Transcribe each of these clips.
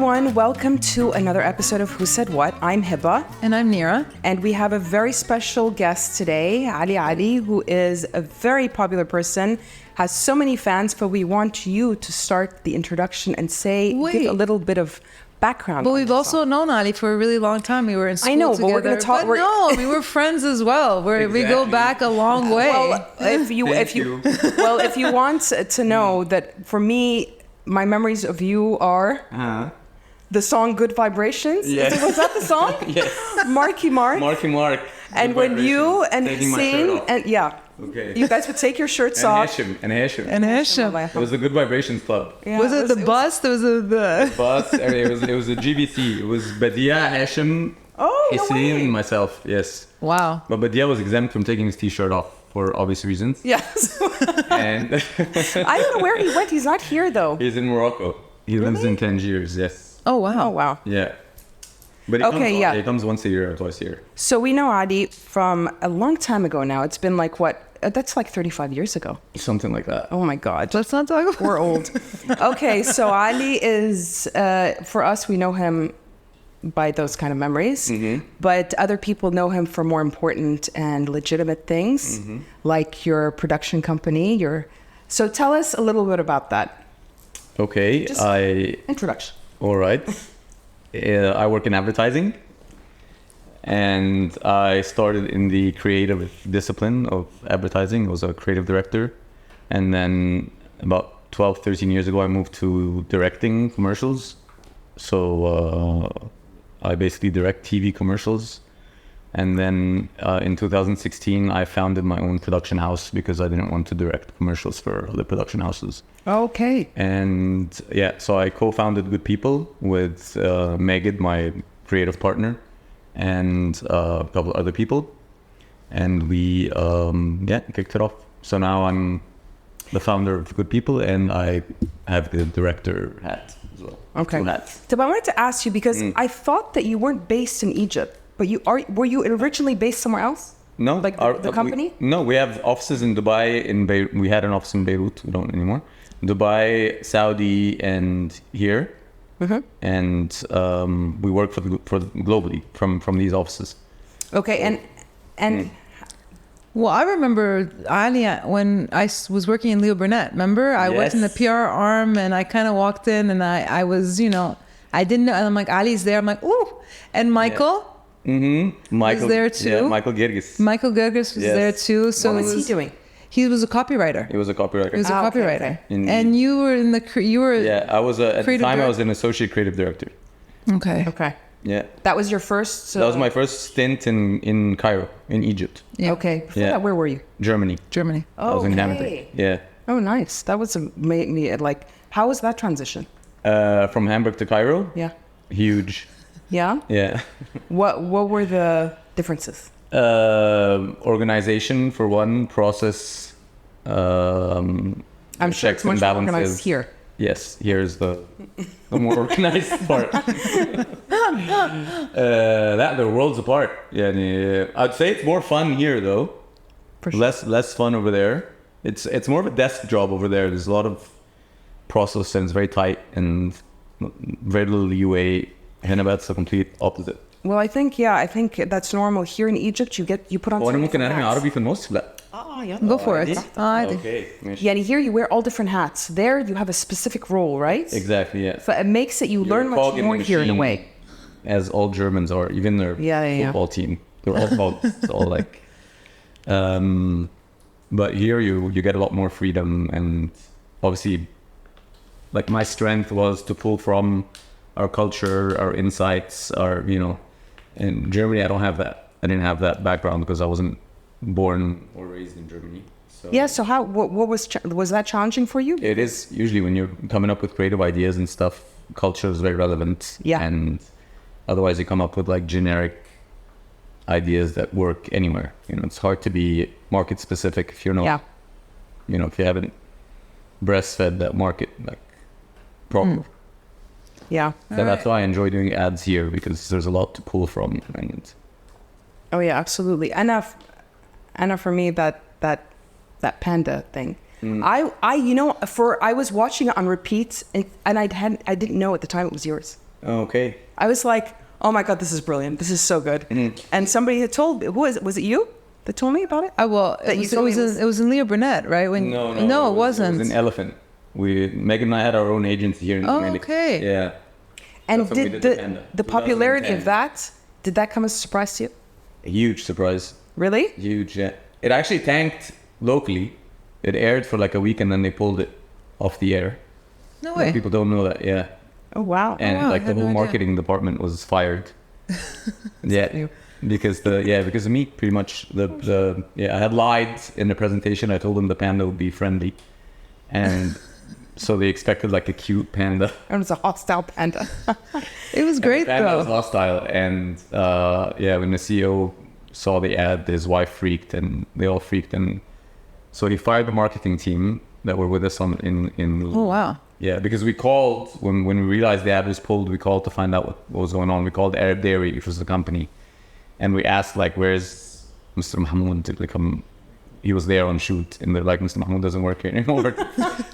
everyone. Welcome to another episode of Who Said What. I'm Hiba. And I'm Nira. And we have a very special guest today, Ali, who is a very popular person, has so many fans, but we want you to start the introduction and give a little bit of background. But we've also known Ali for a really long time. We were in school together. But we're going to talk. We were friends as well. We go back a long way. Well, if you want to know that, for me, my memories of you are the song "Good Vibrations." Yes. Was that the song? Yes. Marky Mark. And Good when you and Taking my Hussein shirt off. and Okay. you guys would take your shirts off. And Hesham. It It was the Good Vibrations Club. Yeah, was it the bus? There was the Bus. It was a GBC. It was Badia, Hesham, Hussein, and myself. Yes. Wow. But Badia was exempt from taking his t-shirt off for obvious reasons. Yes. And I don't know where he went. He's not here though. he's in Morocco. He lives in Tangiers. Yes. Oh wow. Oh wow. Yeah. But he comes once a year or twice a year. So we know Adi from a long time ago now. It's been like what? That's like 35 years ago. Something like that. Oh my God. Let's not talk about We're old. Okay, so Ali is, for us, we know him by those kind of memories. Mm-hmm. But other people know him for more important and legitimate things, like your production company. So tell us a little bit about that. Okay. Introduction. All right. I work in advertising. And I started in the creative discipline of advertising. I was a creative director. And then about 12, 13 years ago, I moved to directing commercials. So I basically direct TV commercials. And then in 2016, I founded my own production house because I didn't want to direct commercials for other production houses. Okay. And so I co-founded Good People with Megid, my creative partner, and a couple other people, and we kicked it off. So now I'm the founder of Good People, and I have the director hat as well. Okay. 2 hats. So I wanted to ask you because I thought that you weren't based in Egypt, but were you originally based somewhere else? No, like the company? We have offices in Dubai. In Beirut, we had an office in Beirut. We don't anymore. Dubai, Saudi, and here. Mm-hmm. And we work for globally from these offices. Okay, and Well, I remember Ali when I was working in Leo Burnett. Remember, I worked in the PR arm, and I kind of walked in, and I was, I didn't know, and I'm like, Ali's there. I'm like, ooh, and Michael. Yeah. Mm-hmm. Michael was there too. Yeah, Michael Gergis. Michael Gergis was there too. So what was he doing? He was a copywriter. He was a copywriter. Okay. Indeed. And you were I was at the time. I was an associate creative director. Okay. Yeah. That was your first. That was my first stint in Cairo, in Egypt. Yeah. Okay. Before that, where were you? Germany. Oh, I was in Hamburg. Yeah. Oh, nice. That was made me like. How was that transition? From Hamburg to Cairo. Yeah. Huge. Yeah. Yeah. What were the differences? Organization for one, process. I'm sure it's much more organized here. Yes, here's the more organized part. The world's apart. Yeah, I'd say it's more fun here though. For sure. Less fun over there. It's more of a desk job over there. There's a lot of process and it's very tight and very little leeway. Hennabat's the complete opposite. Well, I think that's normal. Here in Egypt, you put on. وأنا ممكن أرمي عربي في النص لا. Go for it. Okay. Yeah, here you wear all different hats. There you have a specific role, right? Exactly. Yeah. So it makes it you learn much more here in a way. As all Germans are, even their football team, they're all called. It's all like. But here you get a lot more freedom, and obviously, like my strength was to pull from our culture, our insights, in Germany I don't have that. I didn't have that background because I wasn't born or raised in Germany. So yeah. So what was that challenging for you? it is usually when you're coming up with creative ideas and stuff. Culture is very relevant. Yeah. And otherwise you come up with like generic ideas that work anywhere. It's hard to be market specific if you're not. Yeah. If you haven't breastfed that market like proper. Yeah. So that's why I enjoy doing ads here because there's a lot to pull from. And oh yeah, absolutely. Enough for me that Panda thing. I was watching it on repeat and I didn't know at the time it was yours. Okay. I was like, oh my God, this is brilliant. This is so good. And somebody had told me, was it you that told me about it? Well, That you it told me was in Leo Burnett, right? No, it wasn't. It was an Elephant. Megan and I had our own agency here in Dominic. Okay. Yeah. And That's when we did did the Panda. the popularity 2010. of that, did that come as a surprise to you? A huge surprise. Really? Huge, yeah. It actually tanked locally. It aired for like a week and then they pulled it off the air. No way. People don't know that, yeah. Oh, wow. And wow, I like the had no whole idea. marketing department was fired. Yeah. Because of me, pretty much. I had lied in the presentation. I told them the panda would be friendly. And so they expected like a cute panda. It was a hostile panda. It was great, The panda was though. hostile. And when the CEO saw the ad, his wife freaked and they all freaked. And so he fired the marketing team that were with us in Oh, wow. Yeah, because we called, when we realized the ad was pulled, we called to find out what was going on. We called Arab Dairy, which was the company. And we asked, like, where's Mr. Mahmoud to come? He was there on shoot. And they're like, Mr. Mahmoud doesn't work here anymore.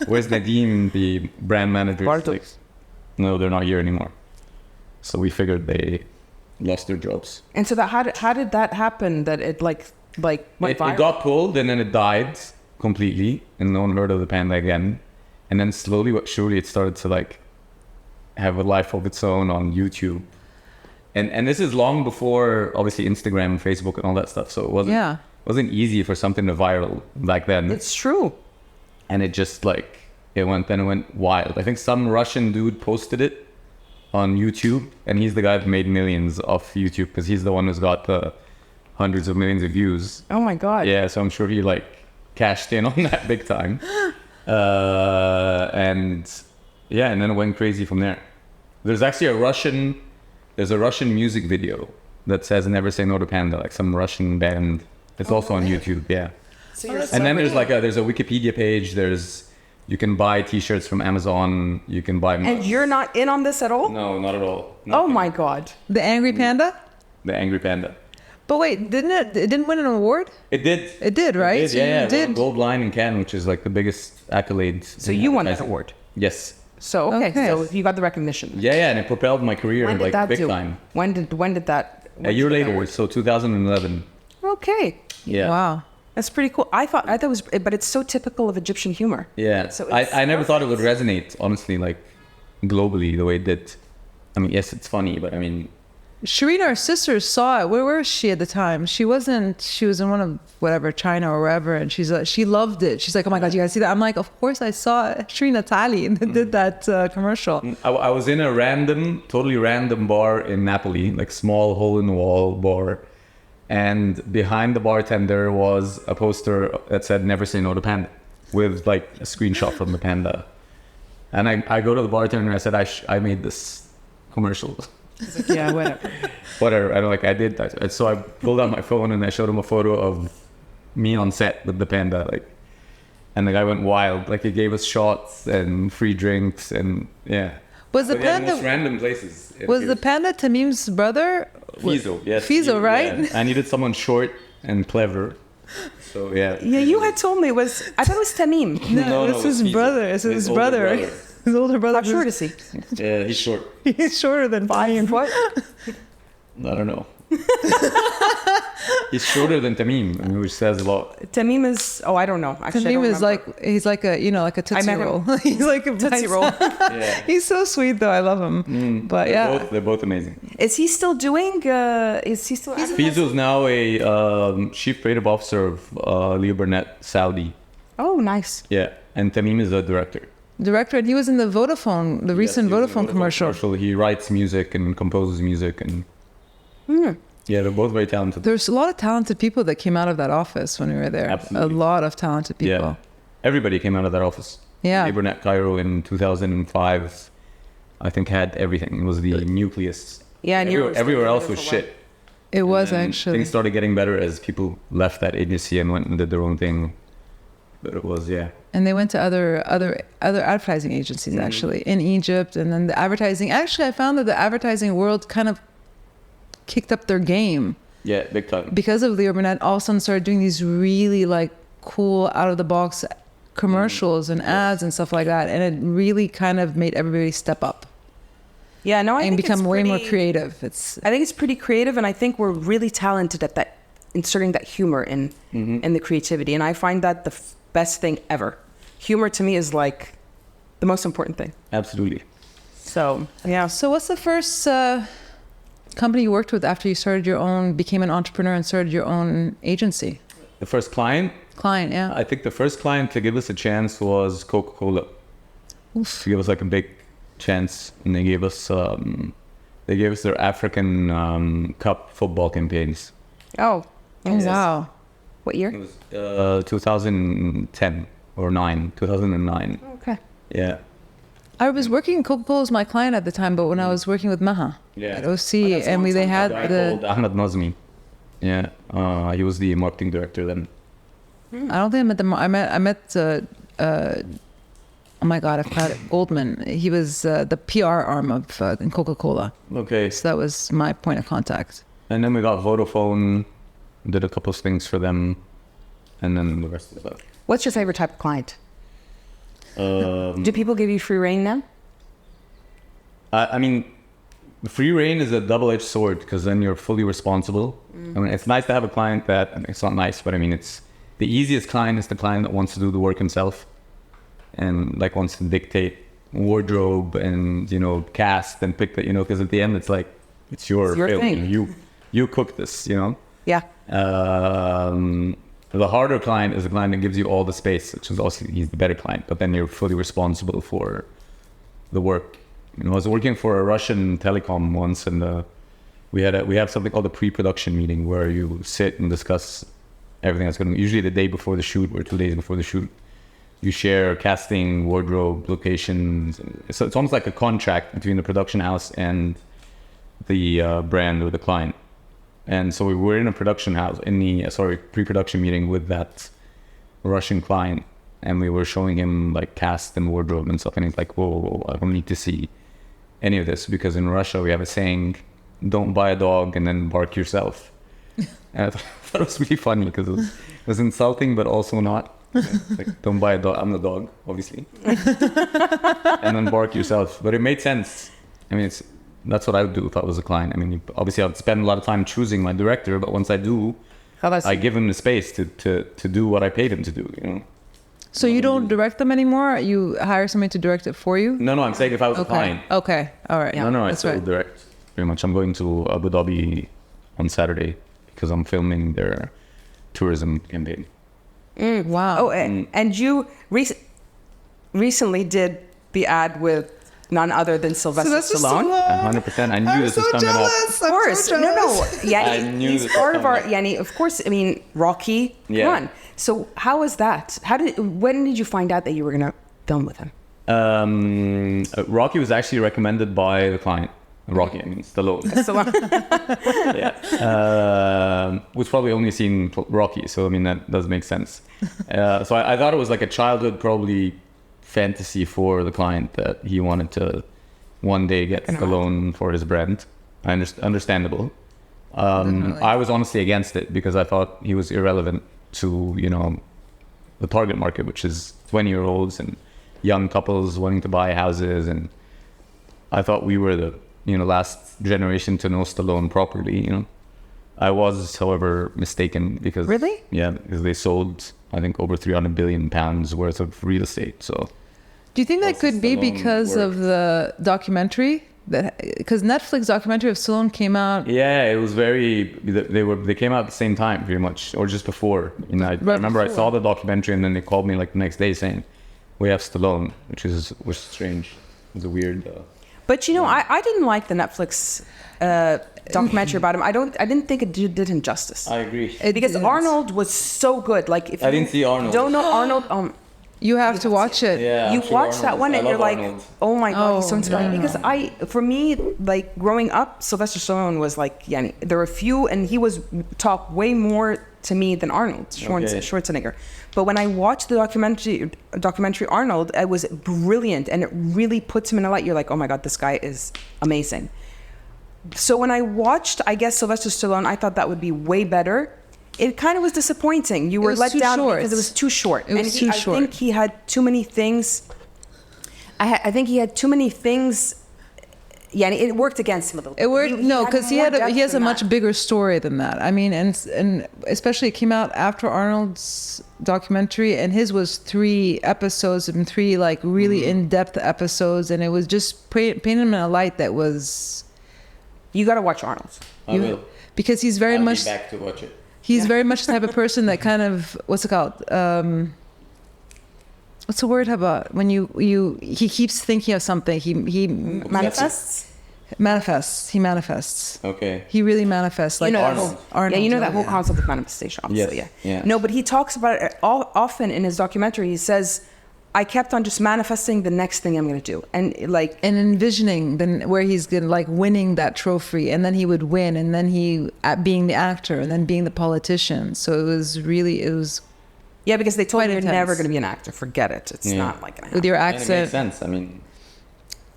Where's Nadeem, the brand manager? Like, no, they're not here anymore. So we figured they lost their jobs. And so how did that happen? That it went viral? It got pulled and then it died completely. And no one heard of the panda again. And then slowly but surely it started to like have a life of its own on YouTube. And this is long before obviously Instagram and Facebook and all that stuff. So it wasn't easy for something to viral back then. It's true. And it just like it went wild. I think some Russian dude posted it on YouTube and he's the guy that made millions off YouTube because he's the one who's got the hundreds of millions of views. Oh my God. Yeah, so I'm sure he like cashed in on that big time. And then it went crazy from there. There's actually a Russian music video that says "Never Say No to Panda," like some Russian band. It's also on YouTube, yeah. So you're And then there's a Wikipedia page. You can buy T-shirts from Amazon. You can buy. And you're not in on this at all? No, not at all. Oh my God. The Angry Panda? The Angry Panda. But wait, it didn't win an award? It did. It did, right? It did, So yeah. you did. Gold Line in Cannes, which is like the biggest accolade. So you won that award. Yes. So Okay. so you got the recognition. Yeah, and it propelled my career When did like that big do? time. When did that? A year later, so 2011. Okay. Yeah. Wow. That's pretty cool. I thought it was, but it's so typical of Egyptian humor. Yeah. So I never thought it would resonate, honestly, like globally the way it did. I mean, yes, it's funny, but I mean, Sharina, her sister, saw it. Where was she at the time? She was in one of whatever, China or wherever, and she loved it. She's like, oh my God, you guys see that? I'm like, of course I saw it. Sharina Tali did that commercial. I was in a totally random bar in Napoli, like small hole in the wall bar. And behind the bartender was a poster that said, "Never Say No to Panda," with like a screenshot from the panda. And I go to the bartender and I said, I made this commercial. Yeah, whatever. Whatever. I did that. And so I pulled out my phone and I showed him a photo of me on set with the panda. And the guy went wild. Like he gave us shots and free drinks and yeah. Was the But yeah, the most panda random places. was the panda Tamim's brother? Fizo, yes. Fizo, right? Yeah. I needed someone short and clever. So yeah. Yeah, you had told me I thought it was Tamim. No, it's his Fizo. brother. It's his older brother. His older brother. How short is he? Yeah, he's short. He's shorter than 5 foot. I don't know. He's shorter than Tamim, which says a lot. Tamim is. Oh, I don't know. Actually, I Tamim don't is remember. he's like a like a Tootsie met him. Roll. He's like a Tootsie Roll. Yeah. He's so sweet though. I love him. But They're both amazing. Is he still doing? Is he still? Fizo's now a chief creative officer of Leo Burnett, Saudi. Oh, nice. Yeah, and Tamim is the director. director, and he was in the Vodafone, the recent Yes, he was in Vodafone the commercial. He writes music and composes music, and yeah, they're both very talented. There's a lot of talented people that came out of that office when we were there. Absolutely. A lot of talented people. Yeah, everybody came out of that office. Yeah. Leo Burnett Cairo in 2005, I think, had everything. It was the nucleus. Yeah, and everywhere else was shit. It was And actually. things started getting better as people left that agency and went and did their own thing. But it was, yeah. And they went to other advertising agencies actually in Egypt, and then the advertising. Actually, I found that the advertising world kind of kicked up their game Yeah, big time. because of Leo Burnett. All of a sudden, started doing these really like cool out of the box commercials and ads and stuff like that, and it really kind of made everybody step up. Yeah, no, I and think become it's way more pretty- creative. I think it's pretty creative, and I think we're really talented at that, inserting that humor in the creativity. And I find that the best thing ever. Humor to me is like the most important thing. Absolutely. So yeah. So what's the first company you worked with after you became an entrepreneur and started your own agency? The first client, Yeah. I think the first client to give us a chance was Coca-Cola. Oof. To give us like a big chance, and they gave us their African Cup football campaigns. Oh. Oh, wow. What year? It was 2010 or 2009. Okay. Yeah. I was working, Coca-Cola was my client at the time, but when I was working with Maha at OC, and they had A guy called Ahmed Nazmi. Yeah. He was the marketing director then. I don't think I met them. I met oh my God, I forgot it. Goldman. He was the PR arm of Coca-Cola. Okay. So that was my point of contact. And then we got Vodafone, did a couple of things for them, and then the rest of that. What's your favorite type of client? Do people give you free reign now? I mean, free reign is a double-edged sword because then you're fully responsible. I mean, it's nice to have a client that, it's not nice, but I mean, it's the easiest client is the client that wants to do the work himself and like wants to dictate wardrobe and, cast and pick that, because at the end it's like, it's your film. thing. You cook this, Yeah. The harder client is the client that gives you all the space, which is also, he's the better client, but then you're fully responsible for the work. I was working for a Russian telecom once, and we have something called a pre-production meeting where you sit and discuss everything that's going to, usually the day before the shoot or 2 days before the shoot. You share casting, wardrobe, locations. So it's almost like a contract between the production house and the brand or the client. And so we were in a production house, pre-production meeting with that Russian client, and we were showing him like cast and wardrobe and stuff, and he's like, whoa, I don't need to see any of this, because in Russia we have a saying, don't buy a dog and then bark yourself. And I thought it was really funny because it was insulting, but also not. Like, don't buy a dog, I'm the dog, obviously. And then bark yourself. But it made sense. I mean, that's what I would do if I was a client. I mean, obviously I'd spend a lot of time choosing my director, but once I do, I give him the space to do what I paid him to do, So you don't direct them anymore? You hire somebody to direct it for you? No, I'm saying if I was a client. Okay, all right. Yeah. No, I still direct, pretty much. I'm going to Abu Dhabi on Saturday because I'm filming their tourism campaign. Wow. Oh, and you recently did the ad with none other than Sylvester Stallone. 100%. I knew this was coming up. Of course. No. Yeah, I knew he's this part was of our, coming Yanni, of course, I mean, Rocky, Yeah. come on. So how was that? When did you find out that you were going to film with him? Rocky was actually recommended by the client. Rocky, I mean, Stallone. Yeah. We've probably only seen Rocky, so I mean, that does make sense. So I thought it was like a childhood, probably fantasy for the client that he wanted to one day get Stallone for his brand. Understandable. I was honestly against it because I thought he was irrelevant to, the target market, which is 20-year-olds and young couples wanting to buy houses. And I thought we were the, last generation to know Stallone properly, I was, however, mistaken because... Really? Yeah, because they sold, I think, over 300 billion pounds worth of real estate, so... Do you think that could be because of the documentary? Because Netflix documentary of Stallone came out. Yeah, it was very. They came out at the same time, pretty much, or just before. I remember I saw the documentary, and then they called me like the next day saying, "We have Stallone," which is strange. It was a weird. But I didn't like the Netflix documentary about him. I didn't think it did him justice. I agree. Because Arnold was so good. Like if I didn't see Arnold. Don't know Arnold. You have to watch it. Yeah, you watch that one and you're like, oh my God, he's so inspiring. Yeah. Because for me, like growing up, Sylvester Stallone was like, there were a few, and he was top way more to me than Arnold Schwarzenegger. But when I watched the documentary Arnold, it was brilliant, and it really puts him in a light. You're like, oh my God, this guy is amazing. So when I watched, I guess, Sylvester Stallone, I thought that would be way better. It kind of was disappointing. You were let down because it was too short. I think he had too many things. I think he had too many things Yeah, and it worked against him a little bit. It worked because he has a more much bigger story than that. I mean, and especially it came out after Arnold's documentary, and his was 3 episodes and 3 like really in-depth episodes, and it was just painting him in a light that was. You got to watch Arnold's. I will. Because he's very I'll much. be back to watch it. He's very much the type of person that kind of what's it called? What's the word about when he keeps thinking of something? He Manifests. He manifests. Okay. He really manifests, like Arnold. Arnold. Yeah, you know that whole concept of manifestation, obviously. Yes, Yeah. yeah. No, but he talks about it often in his documentary. He says, "I kept on just manifesting the next thing I'm going to do," and like and envisioning then where he's gonna like winning that trophy, and then he would win, and then he being the actor, and then being the politician. So it was yeah, because they told quite me you're intense. never going to be an actor. Forget it. It's not like an with your And it makes accent. sense. I mean,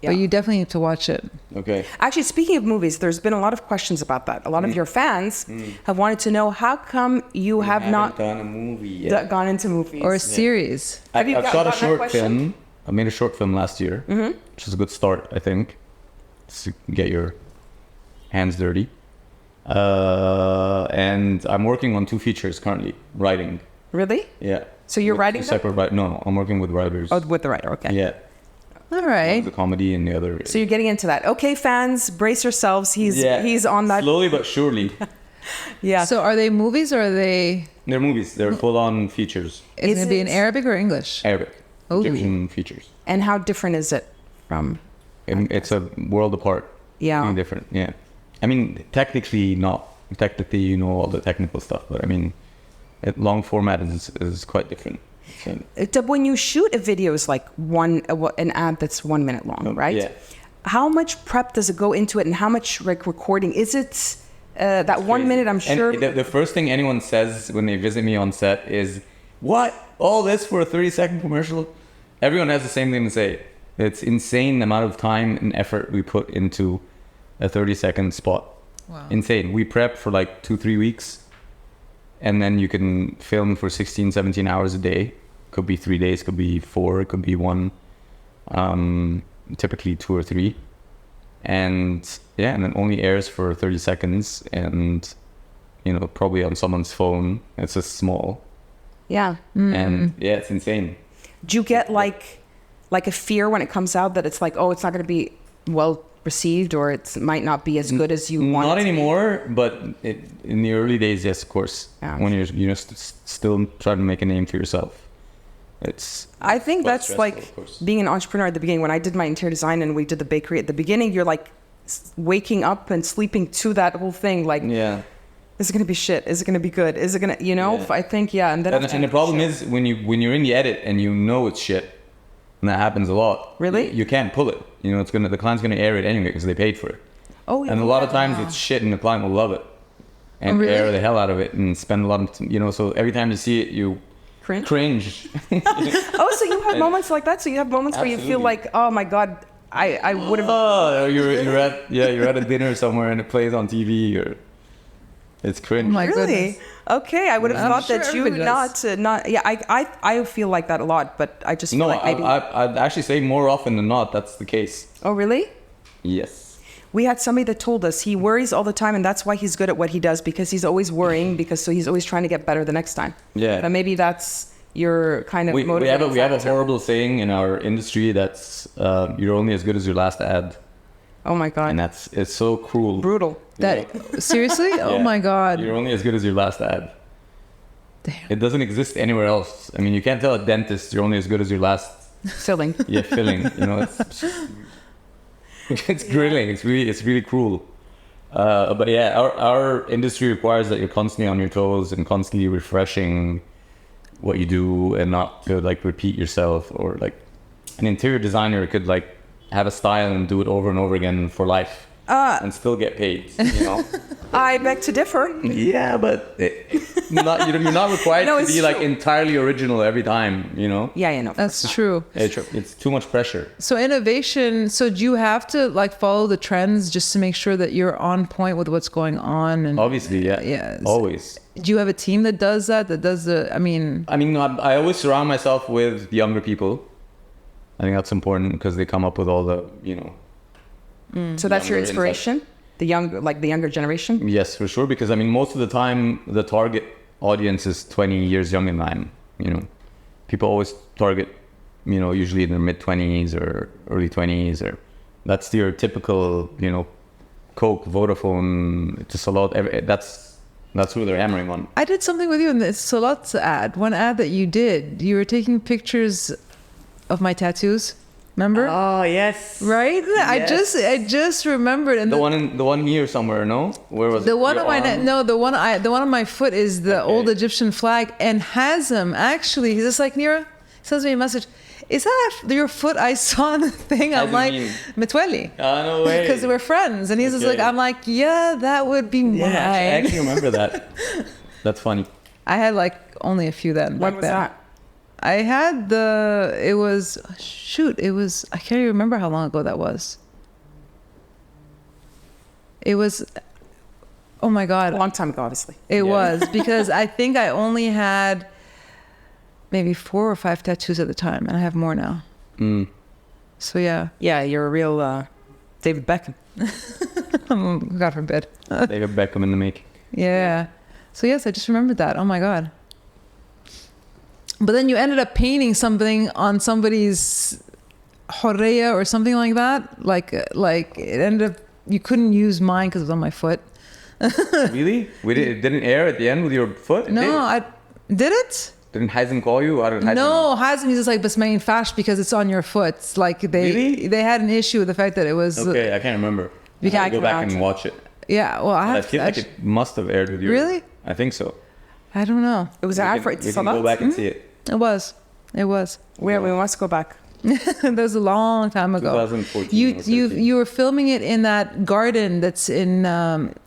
Yeah. But you definitely need to watch it. okay. Actually, speaking of movies, there's been a lot of questions about that. A lot of your fans have wanted to know how come you have not done a movie yet. gone into movies. Or a series. Have you I've got shot a that short question? film. I made a short film last year, which is a good start, I think, to get your hands dirty. And I'm working on 2 features currently, writing. Really? Yeah. So you're With writing 2 them? separate No, I'm working with writers. Oh, with the writer. Okay. Yeah. All right. The comedy and the other. So you're getting into that. Okay, fans, brace yourselves. He's on that. Slowly but surely. Yeah. So are they movies or are they? They're movies. They're full-on features. Is it Is gonna be in it- Arabic or English? Arabic. Oh. Egyptian features. And how different is it from? It's a world apart. Yeah. Really different. Yeah. I mean, technically not. Technically, you know all the technical stuff, but I mean, long format is quite different. So, When you shoot a video, is like an ad that's 1 minute long, right? Yeah. How much prep does it go into it, and how much like recording is it? That 1 minute, I'm sure. And the first thing anyone says when they visit me on set is, "What? All this for a 30-second commercial?" Everyone has the same thing to say. It's insane the amount of time and effort we put into a 30-second spot. Wow. Insane. We prep for like 2-3 weeks, and then you can film for 16-17 hours a day. Could be 3 days, could be 4, it could be 1. Typically 2 or 3. And yeah, and it only airs for 30 seconds, and probably on someone's phone. It's just small. Yeah. And yeah, it's insane. Do you get like a fear when it comes out that it's like, oh, it's not going to be well received, or it might not be as good as you want? Not it to be? anymore, but in the early days, yes, of course. Yeah. When you're still trying to make a name for yourself. I think quite that's stressful, like of course. being an entrepreneur at the beginning. When I did my interior design and we did the bakery at the beginning, you're like waking up and sleeping to that whole thing. Like, Yeah. is it going to be shit? Is it going to be good? Is it going to, Yeah. I think, yeah. And then And the problem is when you're in the edit and you know it's shit, and that happens a lot. Really? You can't pull it. The client's gonna air it anyway because they paid for it. oh, And a lot of times it's shit, and the client will love it and really? air the hell out of it and spend a lot of So every time you see it, you cringe. Oh, so you have moments like that? So you have moments where you feel Absolutely. like, oh my God, I would have. Oh, you're at a dinner somewhere and it plays on TV, or it's cringe. Oh my Really? goodness. Okay, I would have I'm thought sure that you everybody does. not. Yeah, I feel like that a lot, but I just feel No, like maybe. I'd actually say more often than not that's the case. Oh, really? Yes. We had somebody that told us he worries all the time, and that's why he's good at what he does, because he's always worrying, so he's always trying to get better the next time. Yeah. But maybe that's your kind of We motivating have a factor. horrible saying in our industry that's you're only as good as your last ad, Oh my God. and it's so cruel. Brutal. Seriously? Oh Yeah. my God. You're only as good as your last ad. Damn. It doesn't exist anywhere else. I mean, you can't tell a dentist you're only as good as your last Filling. filling. It's grilling. It's really cruel. But yeah, our industry requires that you're constantly on your toes and constantly refreshing what you do, and not to like repeat yourself. Or like an interior designer could like have a style and do it over and over again for life and still get paid. I beg to differ. Yeah, but you're not required No, to it's be like true. entirely original every time. Yeah, no. That's true. It's too much pressure. So innovation, so do you have to like follow the trends just to make sure that you're on point with what's going on? And Obviously, yeah. Yeah. Always. do you have a team that does that? I mean, I always surround myself with younger people. I think that's important because they come up with all the, So that's your younger inspiration, the younger generation. Yes, for sure. Because I mean, most of the time, the target audience is 20 years younger than I am. You know, people always target, you know, usually in their mid-20s or early 20s, or that's your typical, you know, Coke, Vodafone, just a lot. That's who they're hammering on. I did something with you in the Salat ad. One ad that you did. You were taking pictures of my tattoos. Remember? Oh yes. Right? Yes. I just remembered. And The one here somewhere, no? Where was the it? one Your on my arm? the one on my foot is the Okay. old Egyptian flag. And Hazem actually, he's just like, Nira, sends me a message. Is that your foot I saw in the thing? I'm Hazem like, mean? Mitweli. No way. Because we're friends. And he's just like, Okay. I'm like, yeah, that would be mine. Yeah, I actually remember that. That's funny. I had like only a few then. When back was then. that? I had I can't even remember how long ago that was. It was, oh my God. A long time ago, obviously. It Yeah. was because I think I only had maybe 4 or 5 tattoos at the time, and I have more now. So yeah, Yeah, you're a real David Beckham. God forbid. David Beckham in the making. Yeah. So yes, I just remembered that. Oh my God. But then you ended up painting something on somebody's horreya or something like that. Like it ended up, you couldn't use mine because it was on my foot. Really? It didn't air at the end with your foot? It No, did? did it? Didn't Hazen call you? I don't know. No, Hazem is just like, but main fash because it's on your foot. It's like Really? they had an issue with the fact that it was. Okay, I can't remember. You I can't gotta go back come and out. watch it. Yeah, well, I feel like it must have aired with you. Really? I think so. I don't know. It was We an can- ad for we it's can go back and see it. It was. Where we must go back. That was a long time ago. 2014 You or 13. you were filming it in that garden that's in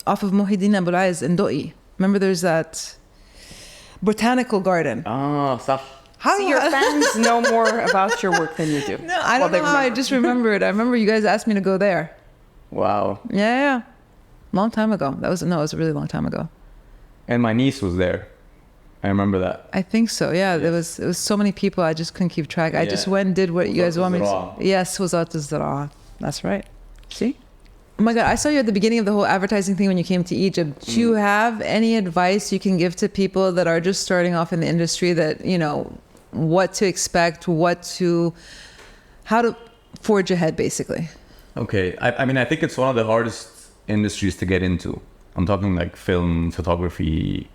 off of Muhyiddin Abulaiz in Doi. Remember, there's that botanical garden. Ah, صح. How See, your fans know more about your work than you do. No, I don't know how. I just remembered. I remember you guys asked me to go there. Wow. Yeah. Long time ago. It was a really long time ago. And my niece was there. I remember that. I think so. Yeah, it was so many people. I just couldn't keep track. I just Yeah. went and did what you guys want me to. Wazat Yes, Wazat al-Zara'a. That's right. See? Oh my God, I saw you at the beginning of the whole advertising thing when you came to Egypt. Do you have any advice you can give to people that are just starting off in the industry that, you know, what to expect, how to forge ahead, basically? Okay. I mean, I think it's one of the hardest industries to get into. I'm talking like film, photography,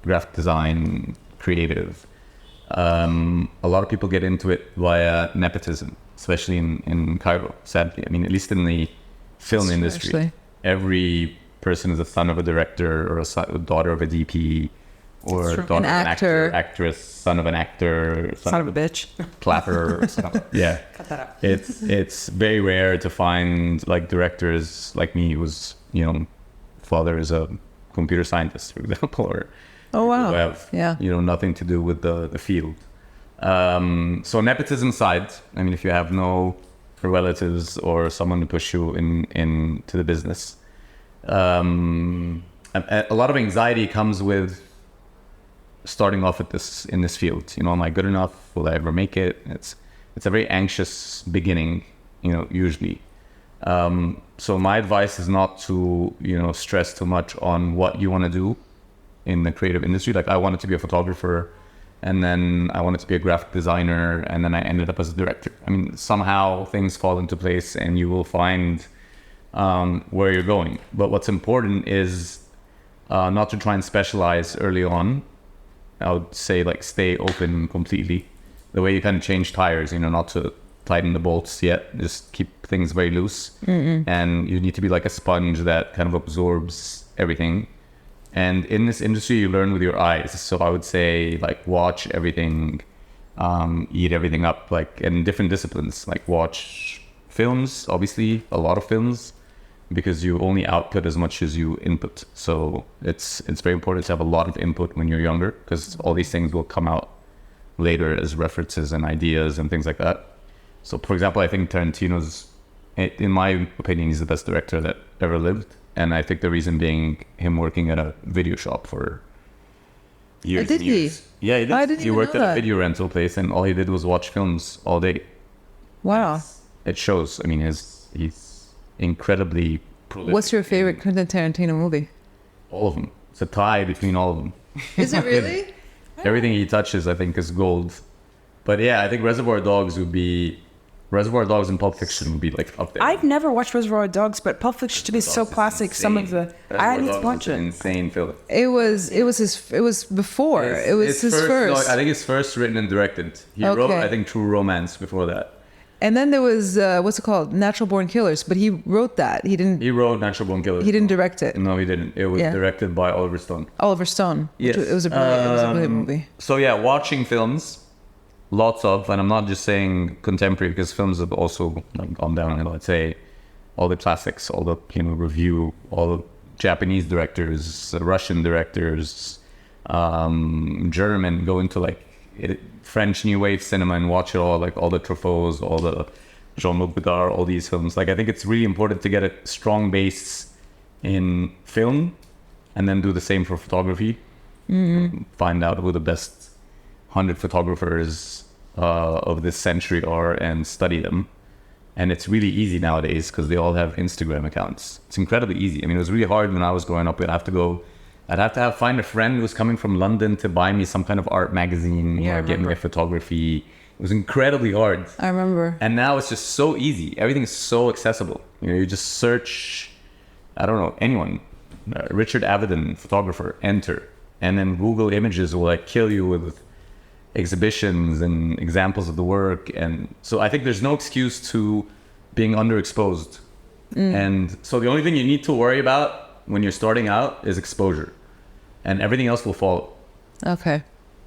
graphic design, creative. A lot of people get into it via nepotism, especially in Cairo, sadly. I mean, at least in the film industry, Actually. every person is a son of a director or a daughter of a DP or true. daughter An of an actor. actress, son of an actor, Son of a bitch. clapper. Yeah. Cut that out. It's very rare to find like directors like me whose, you know, father is a computer scientist, for example, or Oh, wow. who have, Yeah. you know, nothing to do with the field. So nepotism side, I mean, if you have no relatives or someone to push you into the business, a lot of anxiety comes with starting off in this field. You know, am I good enough? Will I ever make it? It's a very anxious beginning, you know, usually. So my advice is not to, you know, stress too much on what you want to do in the creative industry. Like I wanted to be a photographer, and then I wanted to be a graphic designer, and then I ended up as a director. I mean, somehow things fall into place and you will find where you're going. But what's important is not to try and specialize early on. I would say like stay open completely. The way you kind of change tires, you know, not to tighten the bolts yet, just keep things very loose. And you need to be like a sponge that kind of absorbs everything. And in this industry, you learn with your eyes. So I would say like watch everything, eat everything up, like in different disciplines, like watch films, obviously a lot of films, because you only output as much as you input. So it's very important to have a lot of input when you're younger, because all these things will come out later as references and ideas and things like that. So for example, I think Tarantino's, in my opinion, he's the best director that ever lived. And I think the reason being him working at a video shop for years. Did and years. he? Yeah, he did. I didn't He even worked know at a that. video rental place, and all he did was watch films all day. Wow. It shows. I mean, he's incredibly prolific. What's your favorite Quentin Tarantino movie? All of them. It's a tie between all of them. Is it really? Everything he touches, I think, is gold. But yeah, I think Reservoir Dogs and Pulp Fiction would be like up there. I've never watched Reservoir Dogs, but Pulp Fiction to be so classic. Some of the I need to watch it. Insane film. It was before. It was his first. No, I think it's first written and directed. He wrote, I think, True Romance before that. And then there was what's it called, Natural Born Killers. But he wrote that. He didn't. He wrote Natural Born Killers. He didn't direct it. No, he didn't. It was directed by Oliver Stone. Oliver Stone. Yes. It was a brilliant movie. So yeah, watching films, lots of, and I'm not just saying contemporary because films have also gone downhill. I'd say all the classics, all the review, all the Japanese directors, Russian directors, German, go into like French New Wave cinema and watch it all, like all the Truffauts, all the Jean-Luc Godard, all these films. Like I think it's really important to get a strong base in film and then do the same for photography. Find out who the best 100 photographers of this century are and study them. And it's really easy nowadays because they all have Instagram accounts. It's incredibly easy. I mean, it was really hard when I was growing up. I'd have to find a friend who was coming from London to buy me some kind of art magazine or get me a photography. It was incredibly hard. I remember. And now it's just so easy. Everything is so accessible. You just search, I don't know, anyone, Richard Avedon, photographer, enter. And then Google Images will like kill you with exhibitions and examples of the work. And so I think there's no excuse to being underexposed. And so the only thing you need to worry about when you're starting out is exposure, and everything else will follow. Okay.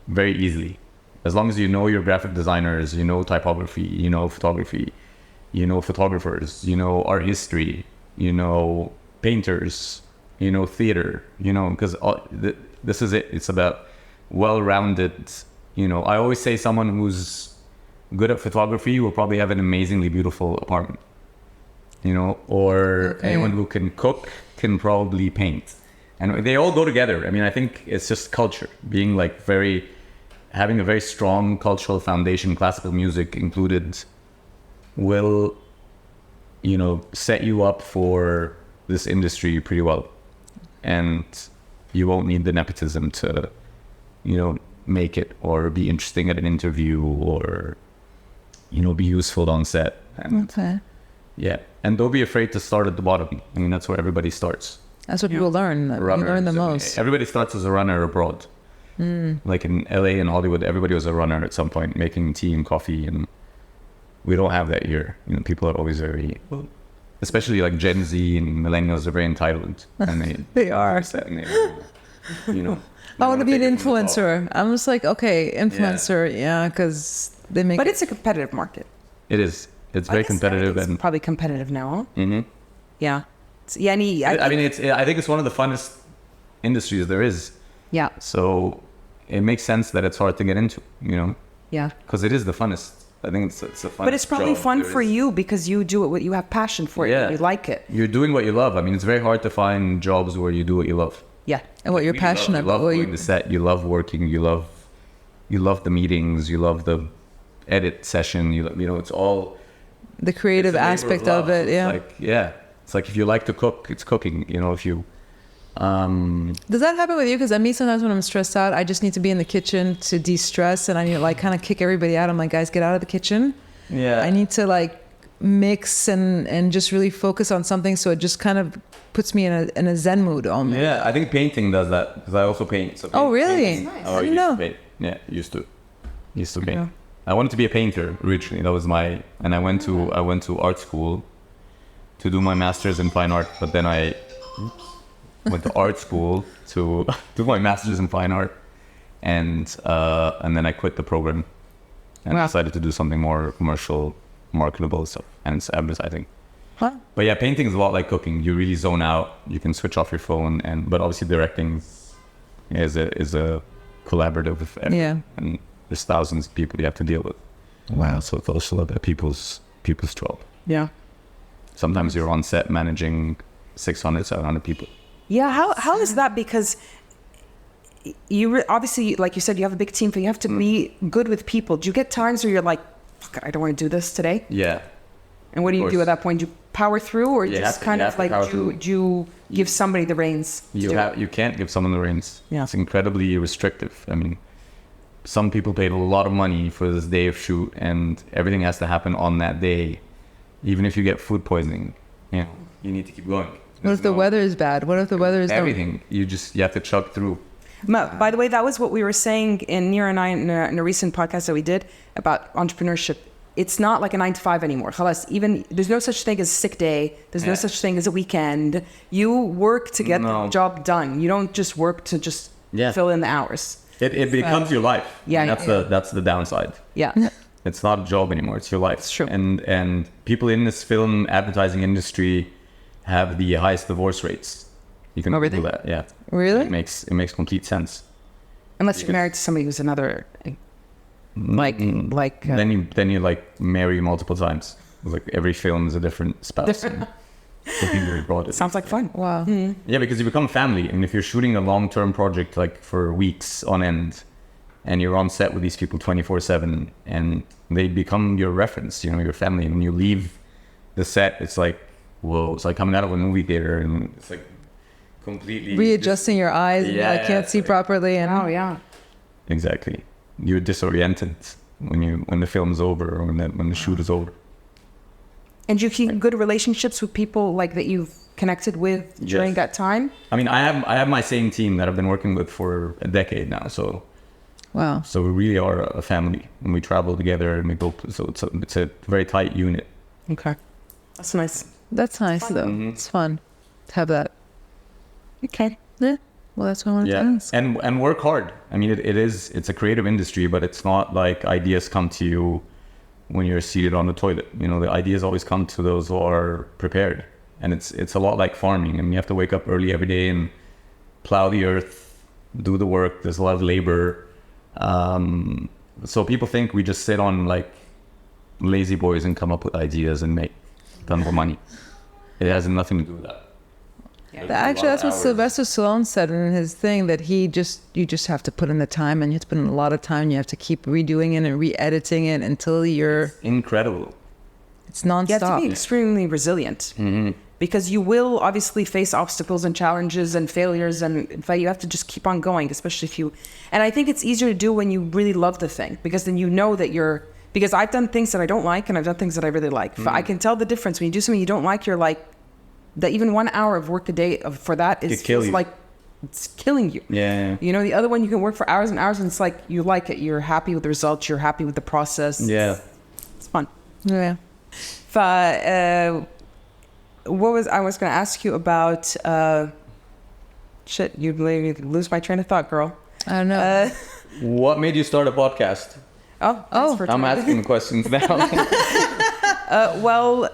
Very easily. As long as you know your graphic designers, you know typography, you know photography, you know photographers, you know art history, you know painters, you know theater, because this is it. It's about well-rounded, I always say someone who's good at photography will probably have an amazingly beautiful apartment, or anyone who can cook can probably paint. And they all go together. I mean, I think it's just culture, being like having a very strong cultural foundation, classical music included, will, set you up for this industry pretty well. And you won't need the nepotism to, make it or be interesting at an interview or, be useful on set. And, yeah. And don't be afraid to start at the bottom. I mean, that's where everybody starts. That's what people learn. You learn the most. Everybody starts as a runner abroad. Like in LA and Hollywood, everybody was a runner at some point, making tea and coffee. And we don't have that here. People are always very, especially like Gen Z and millennials are very entitled. And they are. I want to be an influencer. I'm just like, okay, influencer, because they make. But it's a competitive market. It is. It's very competitive, it's and probably competitive now. Yeah. I think it's one of the funnest industries there is. Yeah. So it makes sense that it's hard to get into. Yeah. Because it is the funnest. I think it's a fun. But it's probably fun for you because you do it. You have passion for it. You like it. You're doing what you love. I mean, it's very hard to find jobs where you do what you love. Yeah. And what you're passionate about. You love going to set. You love working. You love the meetings. You love the edit session. It's all the creative aspect of it. It's like if you like to cook, it's cooking. If you. Does that happen with you? Because me, sometimes when I'm stressed out, I just need to be in the kitchen to de-stress, and I need to like kind of kick everybody out. I'm like, guys, get out of the kitchen. Yeah. I need to like mix and just really focus on something, so it just kind of puts me in a zen mood almost. Yeah, I think painting does that because I also paint. So oh, really? Nice. I didn't know. Yeah, used to paint. Yeah. I wanted to be a painter originally. That was and I went to art school to do my master's in fine art, but then I went to art school to do my master's in fine art, and then I quit the program and decided to do something more commercial, marketable stuff, and it's advertising. Huh? But yeah, painting is a lot like cooking. You really zone out. You can switch off your phone, but obviously directing is a collaborative effort. Yeah. And there's thousands of people you have to deal with. Wow. So it's also a people's job. Yeah. Sometimes you're on set managing 600, 700 people. Yeah. How is that? Because you obviously, like you said, you have a big team, but you have to be good with people. Do you get times where you're like, fuck, I don't want to do this today? Yeah. And what do you do at that point? Do you power through, or You just have to- kind you of have to like power do through. you give somebody the reins? to do it? You can't give someone the reins. Yeah. It's incredibly restrictive. I mean, some people paid a lot of money for this day of shoot, and everything has to happen on that day. Even if you get food poisoning, you need to keep going. What if the weather is bad? What if the weather is everything? You have to chug through. By the way, that was what we were saying in Nir and I in a recent podcast that we did about entrepreneurship. It's not like a 9 to 5 anymore. Khalas, even there's no such thing as a sick day. There's no such thing as a weekend. You work to get the job done. You don't just work to just fill in the hours. It becomes your life. Yeah, that's the downside. Yeah. It's not a job anymore. It's your life. It's true. And people in this film advertising industry have the highest divorce rates. You can really? do that. Yeah. Really? It makes complete sense. Unless you're married to somebody who's another, Then you like marry multiple times. Like every film is a different spouse. Looking very broad. sounds like fun. Wow. Yeah, because you become family. And if you're shooting a long-term project like for weeks on end, and you're on set with these people 24/7, and they become your reference, your family. And when you leave the set, it's like, whoa, it's like coming out of a movie theater, and it's like completely Readjusting your eyes, and I can't see properly, and Oh yeah. Exactly. You're disoriented when the film's over, or when the shoot is over. And you keep good relationships with people like that you've connected with during that time? I mean, I have my same team that I've been working with for a decade now, so wow. we really are a family, and we travel together, and we go. So it's a very tight unit. Okay. That's nice. That's nice though. Mm-hmm. It's fun to have that. Okay. Yeah. Well, that's what I wanted to ask. and work hard. I mean, it's a creative industry, but it's not like ideas come to you when you're seated on the toilet. The ideas always come to those who are prepared, and it's a lot like farming. I mean, you have to wake up early every day and plow the earth, do the work. There's a lot of labor. So people think we just sit on like lazy boys and come up with ideas and make tons of money. It has nothing to do with that. Actually, that's what Sylvester Stallone said in his thing, that you just have to put in the time, and you have to put in a lot of time. You have to keep redoing it and re-editing it until you're... Incredible. It's nonstop. You have to be extremely resilient because you will obviously face obstacles and challenges and failures, and in fact, you have to just keep on going, especially if you... And I think it's easier to do when you really love the thing, because then you know that you're... Because I've done things that I don't like, and I've done things that I really like. I can tell the difference. When you do something you don't like, you're like... That even 1 hour of work a day for that feels like it's killing you. Yeah. The other one you can work for hours and hours, and it's like you like it. You're happy with the results. You're happy with the process. Yeah. It's fun. Yeah. What was I was going to ask you about? Shit, you lose my train of thought, girl. I don't know. What made you start a podcast? I'm asking questions now. Well,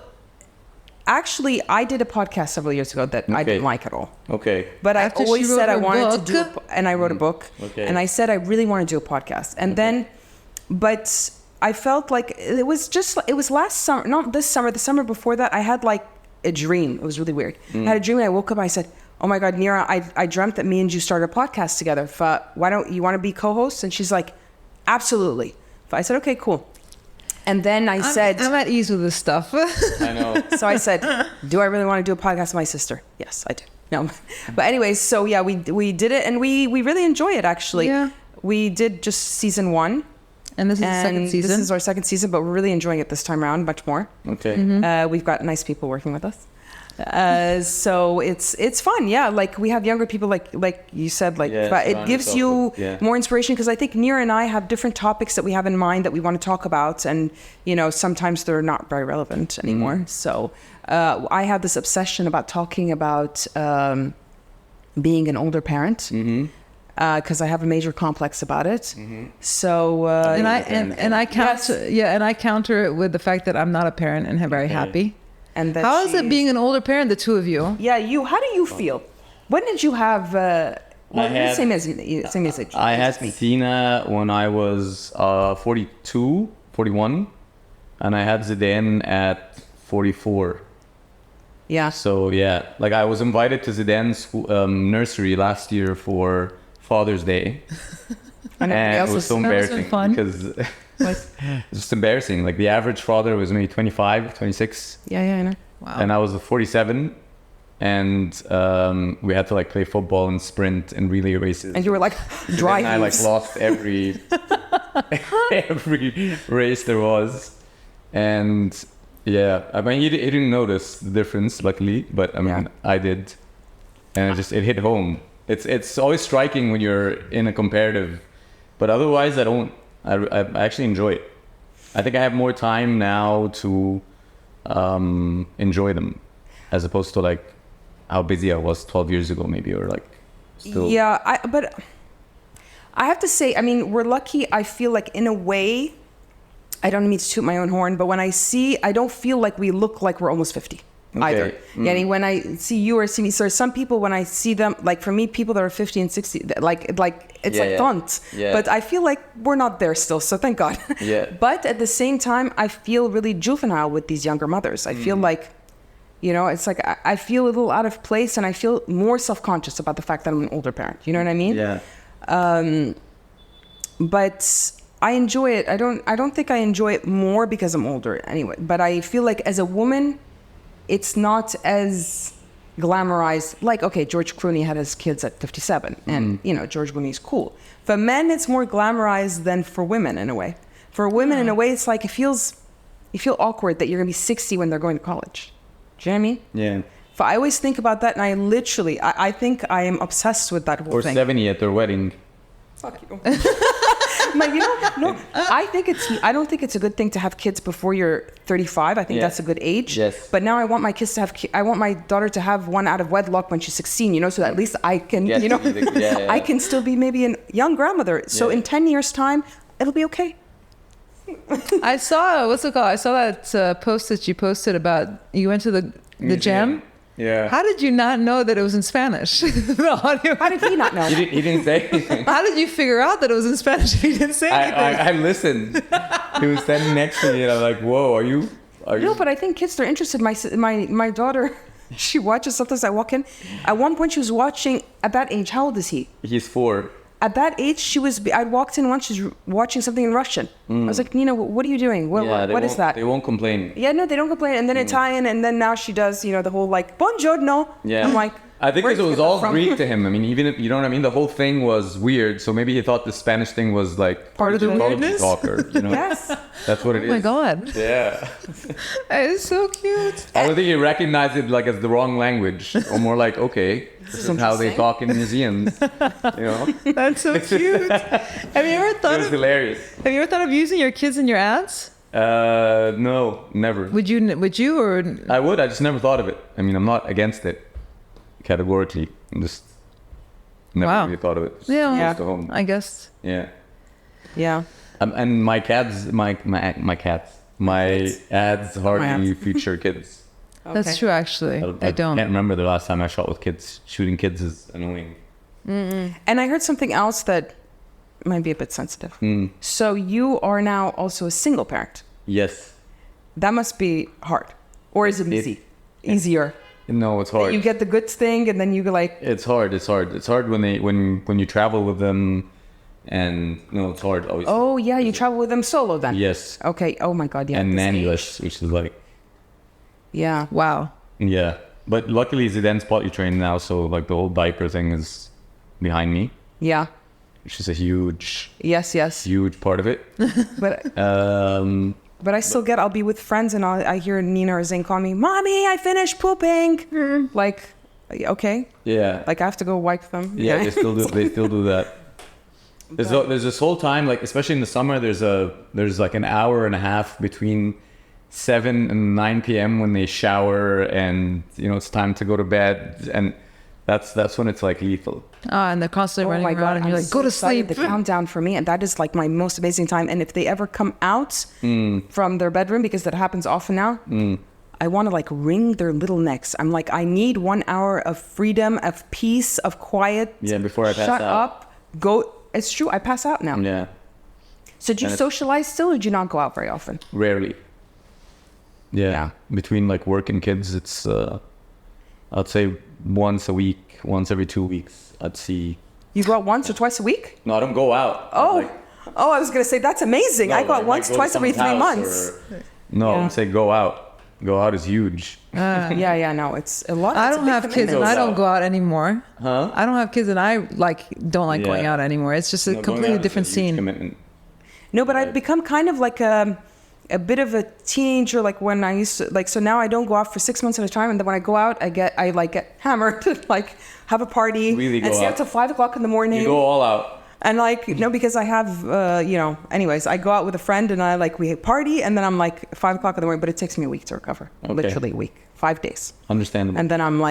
actually, I did a podcast several years ago that I didn't like at all. Okay. But After I always she wrote said I her wanted to book. do, and I wrote a book, and I said I really want to do a podcast. And then, but I felt like it was last summer, not this summer, the summer before that, I had like a dream. It was really weird. I had a dream, and I woke up and I said, oh my God, Nira, I dreamt that me and you started a podcast together. Why don't you want to be co-hosts? And she's like, absolutely. I said, okay, cool. And then I said... I'm at ease with this stuff. I know. So I said, do I really want to do a podcast with my sister? Yes, I do. No. But anyways, so yeah, we did it, and we really enjoy it, actually. Yeah. We did just season 1. And this is the second season. This is our second season, but we're really enjoying it this time around much more. Okay. We've got nice people working with us. So it's fun. Yeah. Like we have younger people, like you said, but it gives you more inspiration, because I think Nir and I have different topics that we have in mind that we want to talk about. And, sometimes they're not very relevant anymore. So, I have this obsession about talking about, being an older parent. Because I have a major complex about it. So and I counter it with the fact that I'm not a parent and I'm very happy. And that how is it being an older parent, the two of you? Yeah, how do you feel? When did you have? Same as I had Tina when I was 42, 41, and I had Zidane at 44. Yeah. So yeah, like I was invited to Zidane's school, nursery last year for Father's Day, And And else it was so That wasn't embarrassing fun. because it's just embarrassing. Like the average father was maybe 25, 26. Yeah, I know. Wow. And I was a 47. And we had to like play football and sprint and relay races. And you were like, dry And I like heaves. lost every race there was. And yeah, I mean, he didn't notice the difference, luckily, but I mean, I did. And it hit home. It's always striking when you're in a comparative, but otherwise I actually enjoy it. I think I have more time now to enjoy them as opposed to like how busy I was 12 years ago maybe, or like still. Yeah, but I have to say, I mean, we're lucky. I feel like in a way, I don't mean to toot my own horn, but when I don't feel like we look like we're almost 50 either. Yani when I see you or see me, so some people, when I see them, like for me, people that are 50 and 60, like it's taunt. Yeah. But I feel like we're not there still, so thank God. Yeah. But at the same time, I feel really juvenile with these younger mothers. I feel like, you know, it's like I feel a little out of place, and I feel more self-conscious about the fact that I'm an older parent. You know what I mean? Yeah. But I enjoy it. I don't think I enjoy it more because I'm older anyway. But I feel like as a woman, it's not as glamorized. Like, okay, George Clooney had his kids at 57, and you know, George Clooney's cool. For men, it's more glamorized than for women in a way. For women, in a way, it's like you feel awkward that you're gonna be 60 when they're going to college. Do you know what I mean? Yeah. So I always think about that, and I think I am obsessed with that whole Or thing. 70 at their wedding. Fuck you. Like, you know, no, I don't think it's a good thing to have kids before you're 35. I think that's a good age. Yes. But now I want my kids to I want my daughter to have one out of wedlock when she's 16, you know, so that at least I can, Yes, you know, yeah. I can still be maybe a young grandmother. So in 10 years' time, it'll be okay. I saw, what's it called? I saw that post that you posted about you went to the gym. Yeah. How did you not know that it was in Spanish? The audio. How did he not know? He didn't say anything. How did you figure out that it was in Spanish if he didn't say anything? I listened. He was standing next to me, and I'm like, "Whoa, are you?" No, but I think kids, they're interested. My daughter, she watches sometimes. I walk in. At one point, she was watching. At that age, how old is he? He's 4. At that age, I walked in once. She's watching something in Russian. I was like, Nina, what are you doing? What is that? They won't complain. Yeah, no, they don't complain. And then Italian, and then now she does, you know, the whole like buongiorno. Yeah. I'm like, I think where'd it you was get that all from? Greek to him. I mean, even if you know what I mean, the whole thing was weird. So maybe he thought the Spanish thing was like Part of the college weirdness? talker. You know, Yes. that's what it is. Oh my God. Yeah. That is so cute. I don't think he recognized it like as the wrong language, or more like, okay, this is how they interesting. talk in museums. You know, That's so cute. Have you ever it thought was of hilarious. using your kids in your ads? No, never. Would you or I would. I just never thought of it. I mean, I'm not against it categorically. I'm just never Wow. really thought of it. Yeah. Yeah. Close to home. I guess Yeah. Yeah. And my cats, my ads hardly feature kids. that's Okay. true. Actually, I don't. can't remember the last time I shot with kids. Shooting kids is annoying. And I heard something else that might be a bit sensitive. So you are now also a single parent. Yes. That must be hard. Or is it easy? Easier. No, it's hard. You get the good thing, and then you go like, It's hard. It's hard when you travel with them, and no, it's hard. Always. oh yeah, you travel with them solo then. Yes. Okay. Oh my God. Yeah. And this nannyless, which is like, Yeah. Wow. yeah. But luckily, Zidane's potty trained now, so like the whole diaper thing is behind me, Yeah. which is a huge Yes. part of it. But I still I'll be with friends, and I hear Nina or Zane call me, "Mommy, I finished pooping." Like, okay. Yeah. Like I have to go wipe them. Yeah, they still do. They still do that. There's this whole time, like especially in the summer, there's like an hour and a half between 7 and 9 p.m. when they shower, and you know it's time to go to bed, and that's when it's like lethal. And they're constantly Oh running my around, God! and you're I'm like, go so to excited. sleep. The countdown for me, and that is like my most amazing time. And if they ever come out from their bedroom, because that happens often now, I want to like wring their little necks. I'm like, I need 1 hour of freedom, of peace, of quiet. Yeah, before I pass Shut out. up. Go. It's true. I pass out now. Yeah, So do you And it's- socialize still, or do you not go out very often? rarely. Yeah. Yeah. Between like work and kids, it's I'd say once a week, once every 2 weeks, I'd see You go out once or twice a week? No, I don't go out. Oh, I was gonna say that's amazing. I go out once, twice every 3 months. No, I'm saying go out. Go out is huge. Yeah, no, it's a lot. I don't have kids and I don't go out anymore. Huh? I don't have kids and I don't like going out anymore. It's just a completely different scene. Commitment. No, but I've become kind of like a bit of a teenager. Like when I used to, like, so now I don't go out for 6 months at a time, and then when I go out, I get hammered, like have a party, really and stay out till 5 o'clock in the morning. You go all out. And because I have, anyways, I go out with a friend and we party, and then I'm 5 o'clock in the morning, but it takes me a week to recover. Okay. Literally a week, 5 days. Understandable. And then I'm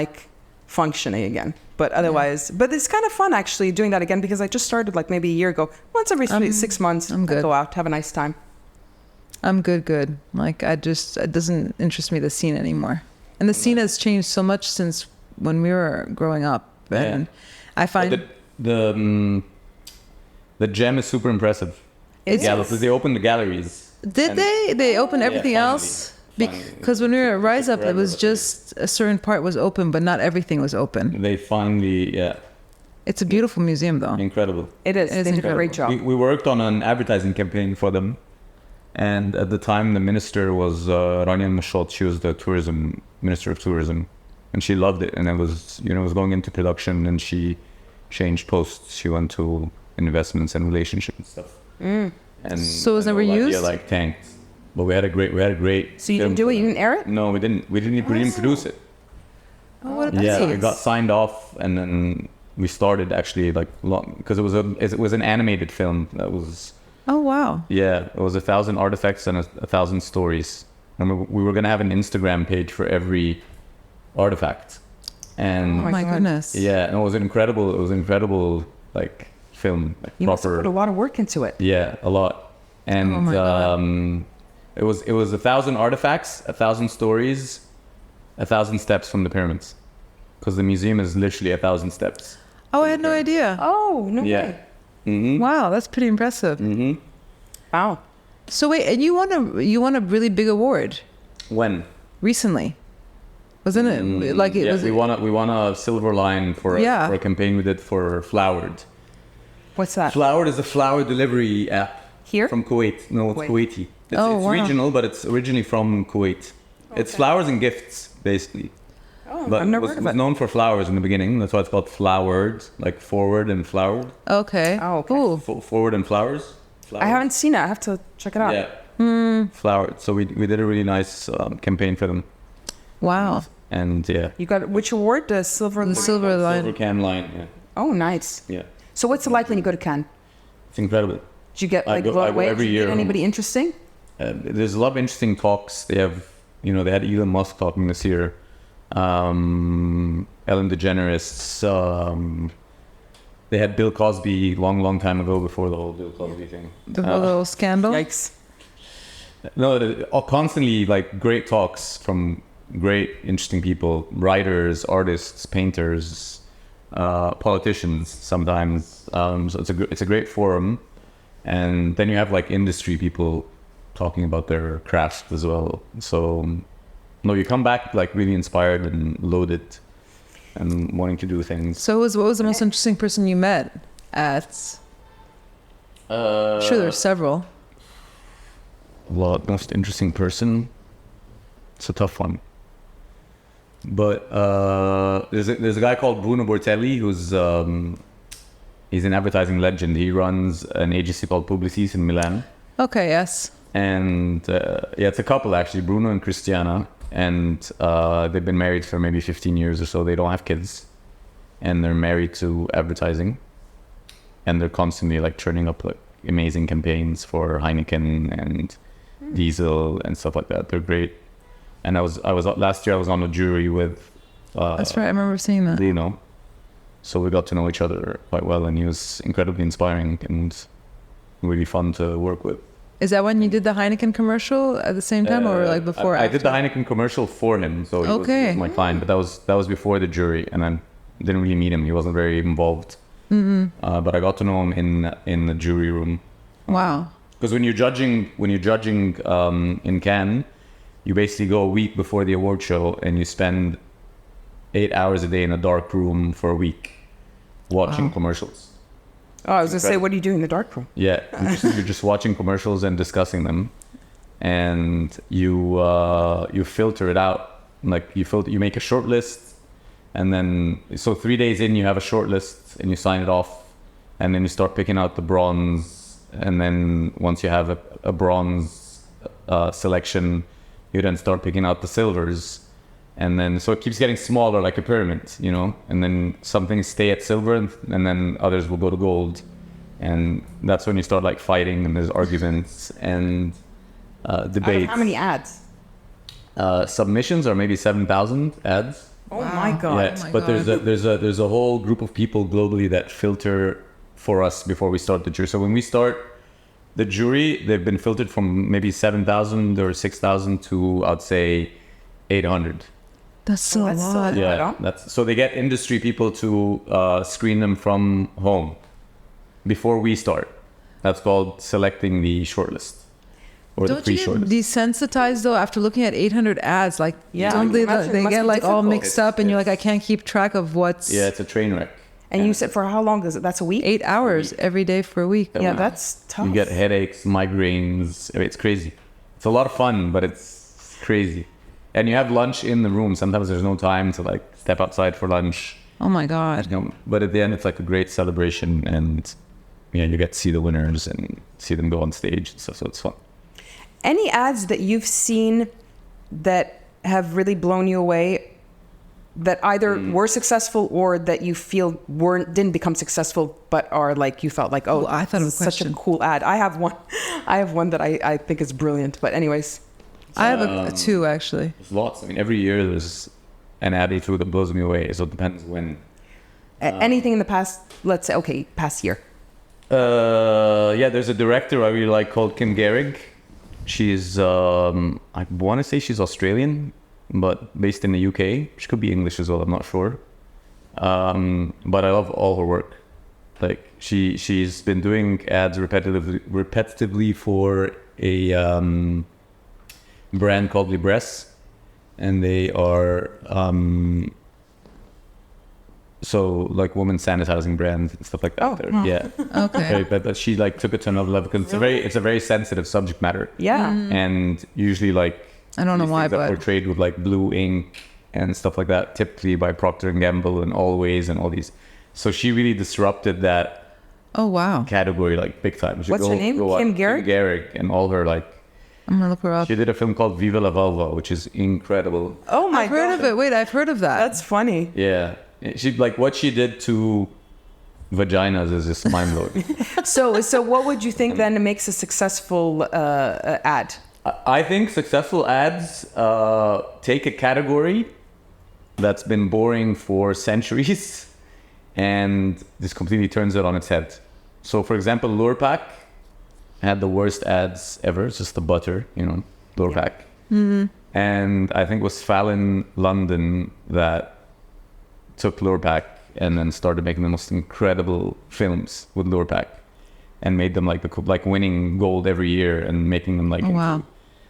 functioning again. But otherwise, but it's kind of fun actually doing that again, because I just started maybe a year ago. Once every 6 months, I go out, have a nice time. I'm good. It doesn't interest me, the scene anymore. And the scene has changed so much since when we were growing up. And I find the gem is super impressive. Because they opened the galleries. Did they? They opened everything else? Because when we were at Rise Up, it was just a certain part was open, but not everything was open. They finally, It's a beautiful museum, though. Incredible. It is. They did a great job. We worked on an advertising campaign for them. And at the time, the minister was Rania Mashot. She was the minister of tourism. And she loved it. And it was, it was going into production, and she changed posts. She went to investments and relationships and stuff. And so it was never used? Tanked. But we had a great. So you didn't do it? You didn't air it? No, we didn't. We didn't produce it. Oh, what a piece. Yeah, it got signed off, and then we started actually because it was an animated film that was. Oh wow. Yeah, it was 1,000 artifacts and 1,000 stories. And we were gonna have an Instagram page for every artifact. And oh my goodness. Yeah, and it was an incredible film. You must have put a lot of work into it. Yeah, a lot. And it was 1,000 artifacts, 1,000 stories, 1,000 steps from the pyramids, because the museum is literally 1,000 steps. Oh, I had no idea. Oh, no way. Mm-hmm. Wow, that's pretty impressive. Mm-hmm. Wow. So wait, and you won a really big award When? recently, wasn't it? We won a silver line for a campaign we did for Flowered. What's that? Flowered is a flower delivery app. Here? From Kuwait. No, it's Kuwaiti. It's wow. regional, but it's originally from Kuwait. Okay. It's flowers and gifts, basically. Oh, but I've never heard of it. It was known for flowers in the beginning. That's why it's called Flowered, like forward and flowered. Okay. Oh, okay. Cool. Forward and flowers. I haven't seen it. I have to check it out. Yeah. Flowered. So we did a really nice campaign for them. Wow. And yeah. You got which award? The silver line. Silver can line. Yeah. Oh, nice. Yeah. So what's it like when you go to Cannes? It's incredible. Did you get I go every year. Anybody interesting? There's a lot of interesting talks. They have, they had Elon Musk talking this year. Ellen DeGeneres. They had Bill Cosby long time ago, before the whole Bill Cosby thing. Before the whole scandal? Yikes. No, constantly great talks from great, interesting people, writers, artists, painters, politicians sometimes. So it's a great forum. And then you have industry people talking about their craft as well. So you come back really inspired and loaded and wanting to do things. So what was the most interesting person you met at? Sure, there's several. Most interesting person. It's a tough one. But there's a guy called Bruno Bortelli who's he's an advertising legend. He runs an agency called Publicis in Milan. Okay, yes. And it's a couple actually, Bruno and Cristiana. And they've been married for maybe 15 years or so. They don't have kids. And they're married to advertising. And they're constantly churning up amazing campaigns for Heineken and Diesel and stuff like that. They're great. And I was last year I was on a jury with that's right, I remember seeing that. Leo. So we got to know each other quite well, and he was incredibly inspiring and really fun to work with. Is that when you did the Heineken commercial at the same time, or before? I did the Heineken commercial for him, so he was my client. But that was before the jury, and I didn't really meet him. He wasn't very involved. Mm-hmm. But I got to know him in the jury room. Wow. Because when you're judging in Cannes, you basically go a week before the award show, and you spend 8 hours a day in a dark room for a week watching commercials. Oh, I was going to say, what do you do in the dark room? Yeah, you're just watching commercials and discussing them, and you filter it out. Like you make a short list, and then so 3 days in you have a short list and you sign it off, and then you start picking out the bronze, and then once you have a bronze selection, you then start picking out the silvers. And then, so it keeps getting smaller, like a pyramid, you know, and then some things stay at silver, and then others will go to gold. And that's when you start like fighting, and there's arguments and debates. How many ads? Submissions are maybe 7,000 ads. Oh my God. Yeah, Oh my but God. there's a whole group of people globally that filter for us before we start the jury. So when we start the jury, they've been filtered from maybe 7,000 or 6,000 to, I'd say, 800. That's so a That's so lot. lot. Yeah, so they get industry people to screen them from home before we start. That's called selecting the shortlist or the Don't you get pre-shortlist. desensitized though after looking at 800 ads? Like, Yeah, don't I they, can imagine it they must get be like all difficult. mixed up, and you're like, I It's- can't keep track of what's Yeah, it's a train wreck. And you said for how long is it? That's a week? 8 hours every day for a week. Yeah, that's tough. You get headaches, migraines. It's crazy. It's a lot of fun, but it's crazy. And you have lunch in the room. Sometimes there's no time to like step outside for lunch. Oh my God. You know, but at the end, it's like a great celebration, and yeah, you get to see the winners and see them go on stage and stuff. So it's fun. Any ads that you've seen that have really blown you away, that either were successful or that you feel didn't become successful, but are like you felt like, oh, Ooh, I thought of a such a question. cool ad. I have one that I think is brilliant. But anyways, I have two actually. There's lots. I mean, every year there's an ad or two that blows me away. So it depends when. anything in the past, let's say, okay, past year. Yeah, there's a director I really like called Kim Gehrig. She's, I want to say she's Australian, but based in the UK. She could be English as well, I'm not sure. But I love all her work. Like she's been doing ads repetitively for a brand called Libresse, and they are so like women sanitizing brands and stuff like that. Oh, They're- wow. yeah. Okay. But she like took it to another level because it's a very sensitive subject matter. Yeah. And usually like I don't know these why, things are but portrayed with like blue ink and stuff like that, typically by Procter and Gamble and Always and all these. So she really disrupted that oh wow. category like big time. She What's her name? up. Kim Gehrig? Kim Gehrig and all her like. I'm gonna look her up. She did a film called Viva la Vulva, which is incredible. Oh my I've heard God. of it. Wait, I've heard of that. That's funny. Yeah, she like what she did to vaginas is just mind blowing. So what would you think then makes a successful ad? I think successful ads take a category that's been boring for centuries and just completely turns it on its head. So, for example, Lurpak had the worst ads ever. It's just the butter, you know, Lurpak. Mm-hmm. And I think it was Fallon London that took Lurpak and then started making the most incredible films with Lurpak and made them like winning gold every year and making them like Oh, wow.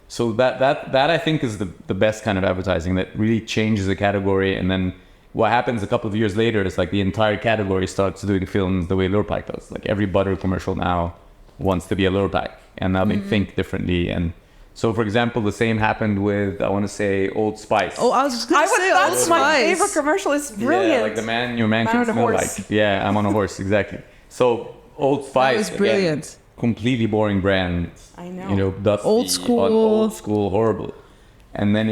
So that I think is the best kind of advertising that really changes the category. And then what happens a couple of years later is like the entire category starts doing films the way Lurpak does. Like every butter commercial now wants to be a Lurpak, and now they think differently. And so, for example, the same happened with, I want to say, Old Spice. Oh, I was just gonna say Old That's my Spice. favorite commercial. It's brilliant. Yeah, like the man your man Man can on a smell horse. like. Yeah, I'm on a horse, exactly. So Old Spice was again, brilliant. completely boring brand. I know. You know, dusty, Old school. old school, horrible. And then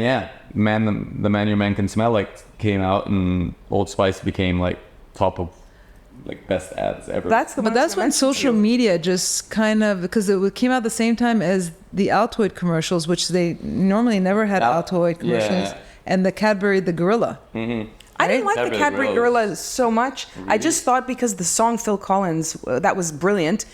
the man your man can smell like came out, and Old Spice became like top of like best ads ever. That's the But one that's I when mentioned to social you. media just kind of, because it came out the same time as the Altoid commercials, which they normally never had Altoid commercials, yeah. and the Cadbury the Gorilla. I didn't Right? like the Cadbury Cadbury Gorilla. Gorilla so much. I just thought because the song Phil Collins, that was brilliant.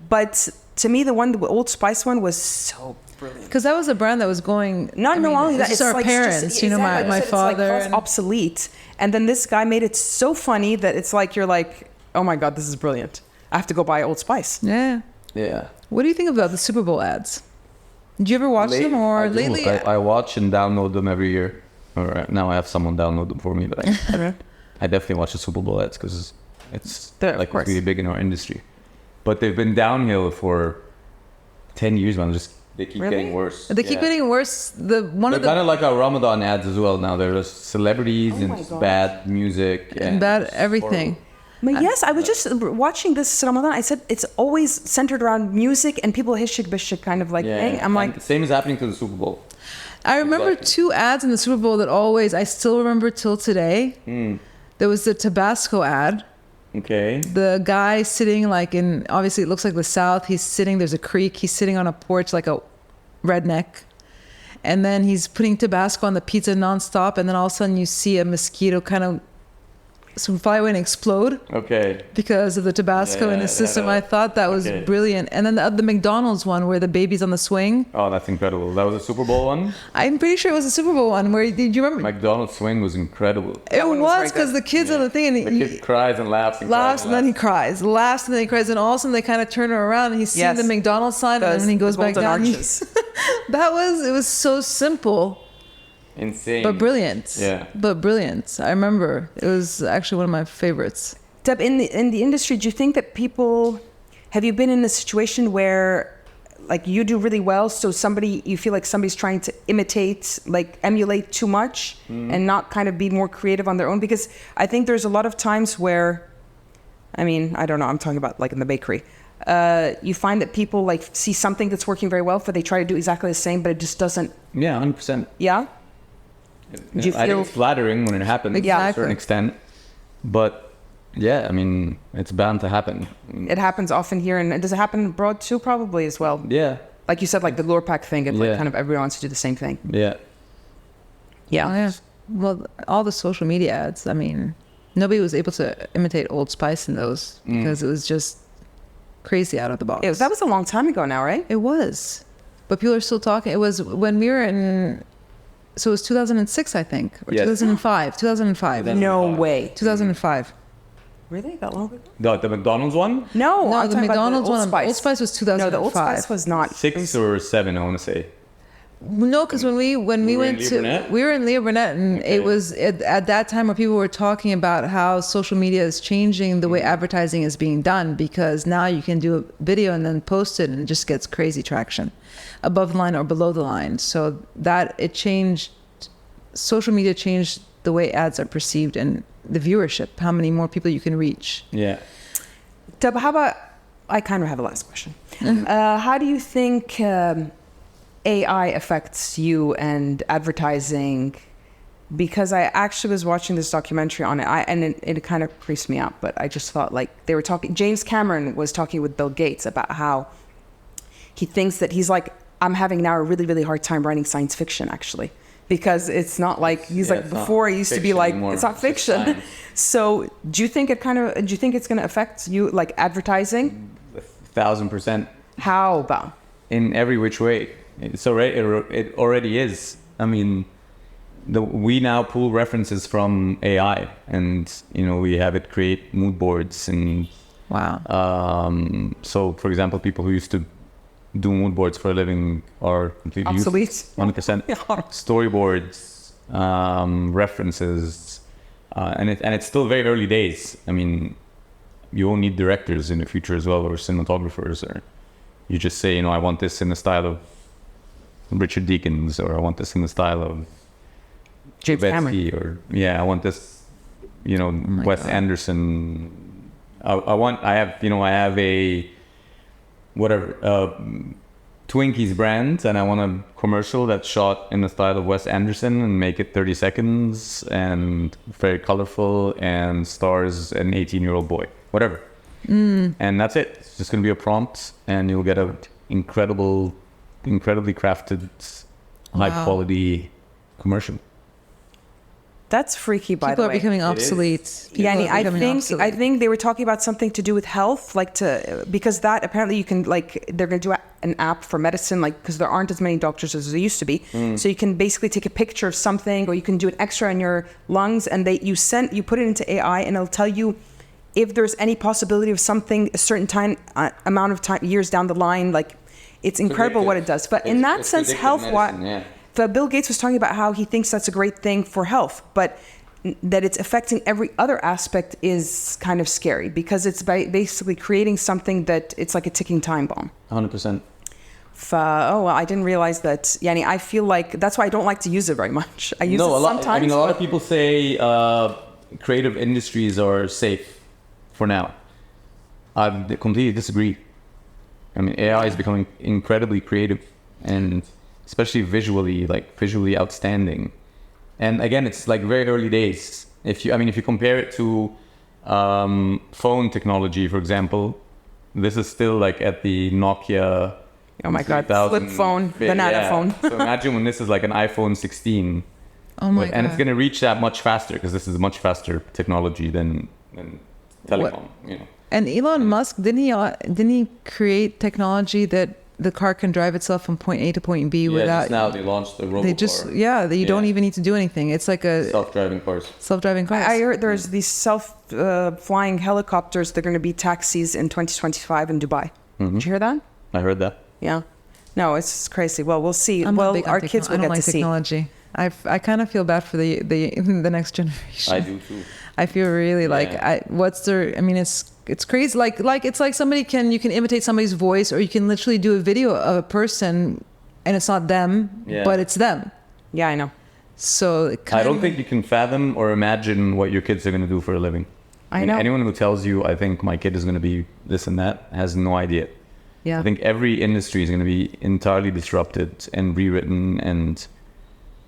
But to me, the Old Spice one was so brilliant. Because that was a brand that was going. Not only that, it's our parents, you know, exactly, my it's father. like and- obsolete. And then this guy made it so funny that it's like, you're like, oh my God, this is brilliant. I have to go buy Old Spice. yeah. yeah. What do you think about the Super Bowl ads? Did you ever watch them, or I do. lately? I watch and download them every year. Or now I have someone download them for me, but I definitely watch the Super Bowl ads because it's Of like course. really big in our industry. but they've been downhill for 10 years, man. They keep getting worse. They keep getting worse. They're kind of like our Ramadan ads as well now. There's celebrities and bad music and bad everything. Horrible. But yes, I was just watching this Ramadan. I said it's always centered around music and people hishik bishik kind of like thing. I'm like, the same is happening to the Super Bowl. I remember two ads in the Super Bowl that I still remember till today. There was the Tabasco ad. Okay. The guy sitting like obviously it looks like the South. He's sitting, there's a creek. He's sitting on a porch like a redneck. And then he's putting Tabasco on the pizza nonstop. And then all of a sudden you see a mosquito kind of fly away and explode. Okay. Because of the Tabasco in his system. I thought that was brilliant. And then the McDonald's one where the baby's on the swing. Oh, that's incredible. That was a Super Bowl one? I'm pretty sure it was a Super Bowl one. Did you remember? McDonald's swing was incredible. It was because the kid's on the thing. And the kid cries and laughs and laughs and then he cries. Laughs and then he cries. And all of a sudden they kind of turn around and he's seeing the McDonald's sign and then he goes back down. It was so simple. Insane. But brilliant. Yeah. But brilliant. I remember. It was actually one of my favorites. Deb, in the industry, do you think that have you been in a situation where like you do really well, so you feel like somebody's trying to imitate, like emulate too much and not kind of be more creative on their own? Because I think there's a lot of times where, I mean, I don't know, I'm talking about like in the bakery. You find that people like see something that's working very well, but they try to do exactly the same, but it just doesn't. Yeah, 100%. Yeah? I think it's flattering when it happens to a certain extent, but yeah, I mean, it's bound to happen. It happens often here, and does it happen abroad too? Probably as well. Yeah. Like you said, like the lure pack thing, it's like kind of everyone wants to do the same thing. Yeah. Yeah. Oh, yeah. Well, all the social media ads, I mean, nobody was able to imitate Old Spice in those because it was just crazy out of the box. That was a long time ago now, right? It was. But people are still talking. It was when we were in... So it was 2006, I think, or 2005. 2005. No way. 2005. Really? That long ago? The McDonald's one? No, the McDonald's one. Spice. Old Spice was 2005. No, the Old Spice was not. 6 or 7, I want to say. No, because when we went to, we were in Leo Burnett, and it was at that time where people were talking about how social media is changing the way advertising is being done, because now you can do a video and then post it and it just gets crazy traction above the line or below the line. So that it changed, social media changed the way ads are perceived and the viewership, how many more people you can reach. Yeah. Deb, how about, I kind of have a last question. How do you think AI affects you and advertising? Because I actually was watching this documentary on it, and it kind of creased me out, but I just thought, like, they were talking, James Cameron was talking with Bill Gates about how he thinks that he's like, I'm having now a really, really hard time writing science fiction, actually. Because it's not like, he's like, before it used to be like, anymore. It's not fiction. So do you think it's going to affect you, like advertising? 1,000%. How about? In every which way. It already is. I mean, we now pull references from AI, and we have it create mood boards and. Wow. So, for example, people who used to do mood boards for a living are completely obsolete. 100%. Storyboards, references, and it's still very early days. I mean, you won't need directors in the future as well, or cinematographers, or you just say, I want this in the style of Richard Deakins, or I want this in the style of James Cameron, or I want this, Wes Anderson. I have a Twinkies brand, and I want a commercial that's shot in the style of Wes Anderson and make it 30 seconds and very colorful and stars an 18-year-old boy, whatever. And that's it. It's just going to be a prompt, and you'll get an incredibly crafted, high quality commercial. That's freaky, by the way. People are becoming obsolete. Yeah, I think they were talking about something to do with health, because that apparently you can, they're going to do an app for medicine, because there aren't as many doctors as there used to be. So you can basically take a picture of something, or you can do an X-ray on your lungs, and you put it into AI, and it'll tell you if there's any possibility of something a certain amount of time, years down the line. It's incredible what it does. But in that sense, health-wise. Bill Gates was talking about how he thinks that's a great thing for health, but that it's affecting every other aspect is kind of scary, because it's basically creating something that it's like a ticking time bomb. 100%. Oh, well, I didn't realize that. Yani, I feel like that's why I don't like to use it very much. I use it sometimes. I mean, a lot of people say creative industries are safe for now. I completely disagree. I mean, AI is becoming incredibly creative, and especially visually outstanding. And again, it's like very early days. If you compare it to phone technology, for example, this is still like at the Nokia. Oh my God, flip phone, banana phone. So imagine when this is like an iPhone 16. Oh my God. And it's going to reach that much faster, because this is a much faster technology than telecom. You know. And Elon Musk, didn't he create technology that the car can drive itself from point A to point B without? Just now they launched the robo car. You don't even need to do anything. It's like a self-driving cars. I heard there's these self-flying helicopters. They're going to be taxis in 2025 in Dubai. Did you hear that? I heard that. Yeah. No, it's crazy. Well, we'll see. Our kids will get to see. Technology. I kind of feel bad for the next generation. I do too. I feel really like it's crazy. Like it's like you can imitate somebody's voice, or you can literally do a video of a person and it's not them, but it's them. Yeah, I know. So I don't think you can fathom or imagine what your kids are going to do for a living. I know. Anyone who tells you, I think my kid is going to be this and that, has no idea. Yeah. I think every industry is going to be entirely disrupted and rewritten, and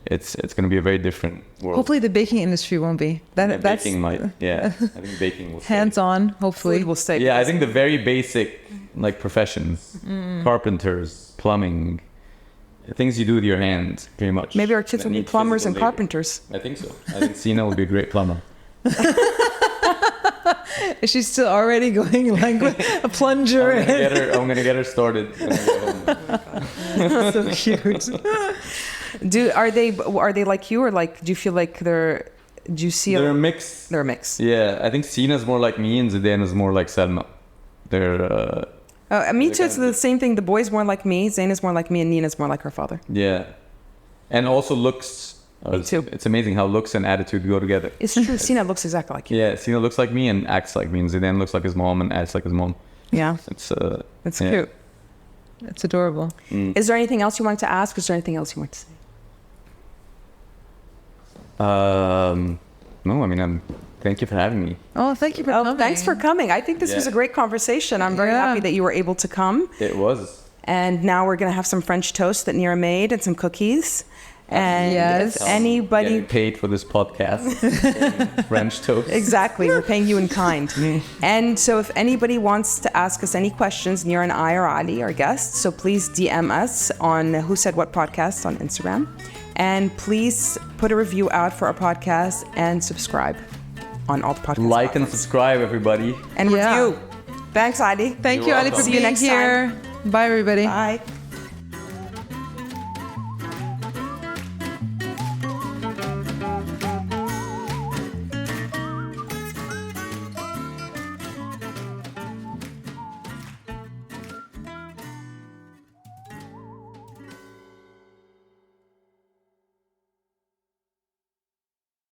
it's going to be a very different world. Hopefully the baking industry won't be. Baking might. Yeah. I think baking will stay. Hands-on, hopefully. Food will stay. Yeah, I think the very basic professions, carpenters, plumbing, things you do with your hands, pretty much. Maybe our kids will be plumbers and carpenters. I think so. I think Sina will be a great plumber. Is she still already going like a plunger? I'm gonna get her started. So cute. Are they like you, or like do you feel like they're a mix? They're a mix. Yeah, I think Sina's more like me and Zidane more like Selma. They're me too. It's the same thing. The boy's more like me, Zayn is more like me, and Nina's more like her father. Yeah, and also looks. Me too. It's amazing how looks and attitude go together. It's true. Sina looks exactly like you. Yeah, Sina looks like me and acts like me, and Zidane looks like his mom and acts like his mom. Yeah, it's cute. It's adorable. Is there anything else you wanted to ask? Is there anything else you want to say? No, I mean, thank you for having me. Oh, thank you for coming. Thanks for coming. I think this was a great conversation. I'm very happy that you were able to come. It was. And now we're going to have some French toast that Nira made and some cookies. And if anybody getting paid for this podcast, French toast. Exactly, we're paying you in kind. And so if anybody wants to ask us any questions, Nira and I or Ali, our guests, so please DM us on Who Said What Podcast on Instagram. And please put a review out for our podcast and subscribe on all the podcasts. Like and subscribe, everybody. And review. Thanks, Ali. Thank you, Ali, for being here. Bye, everybody. Bye.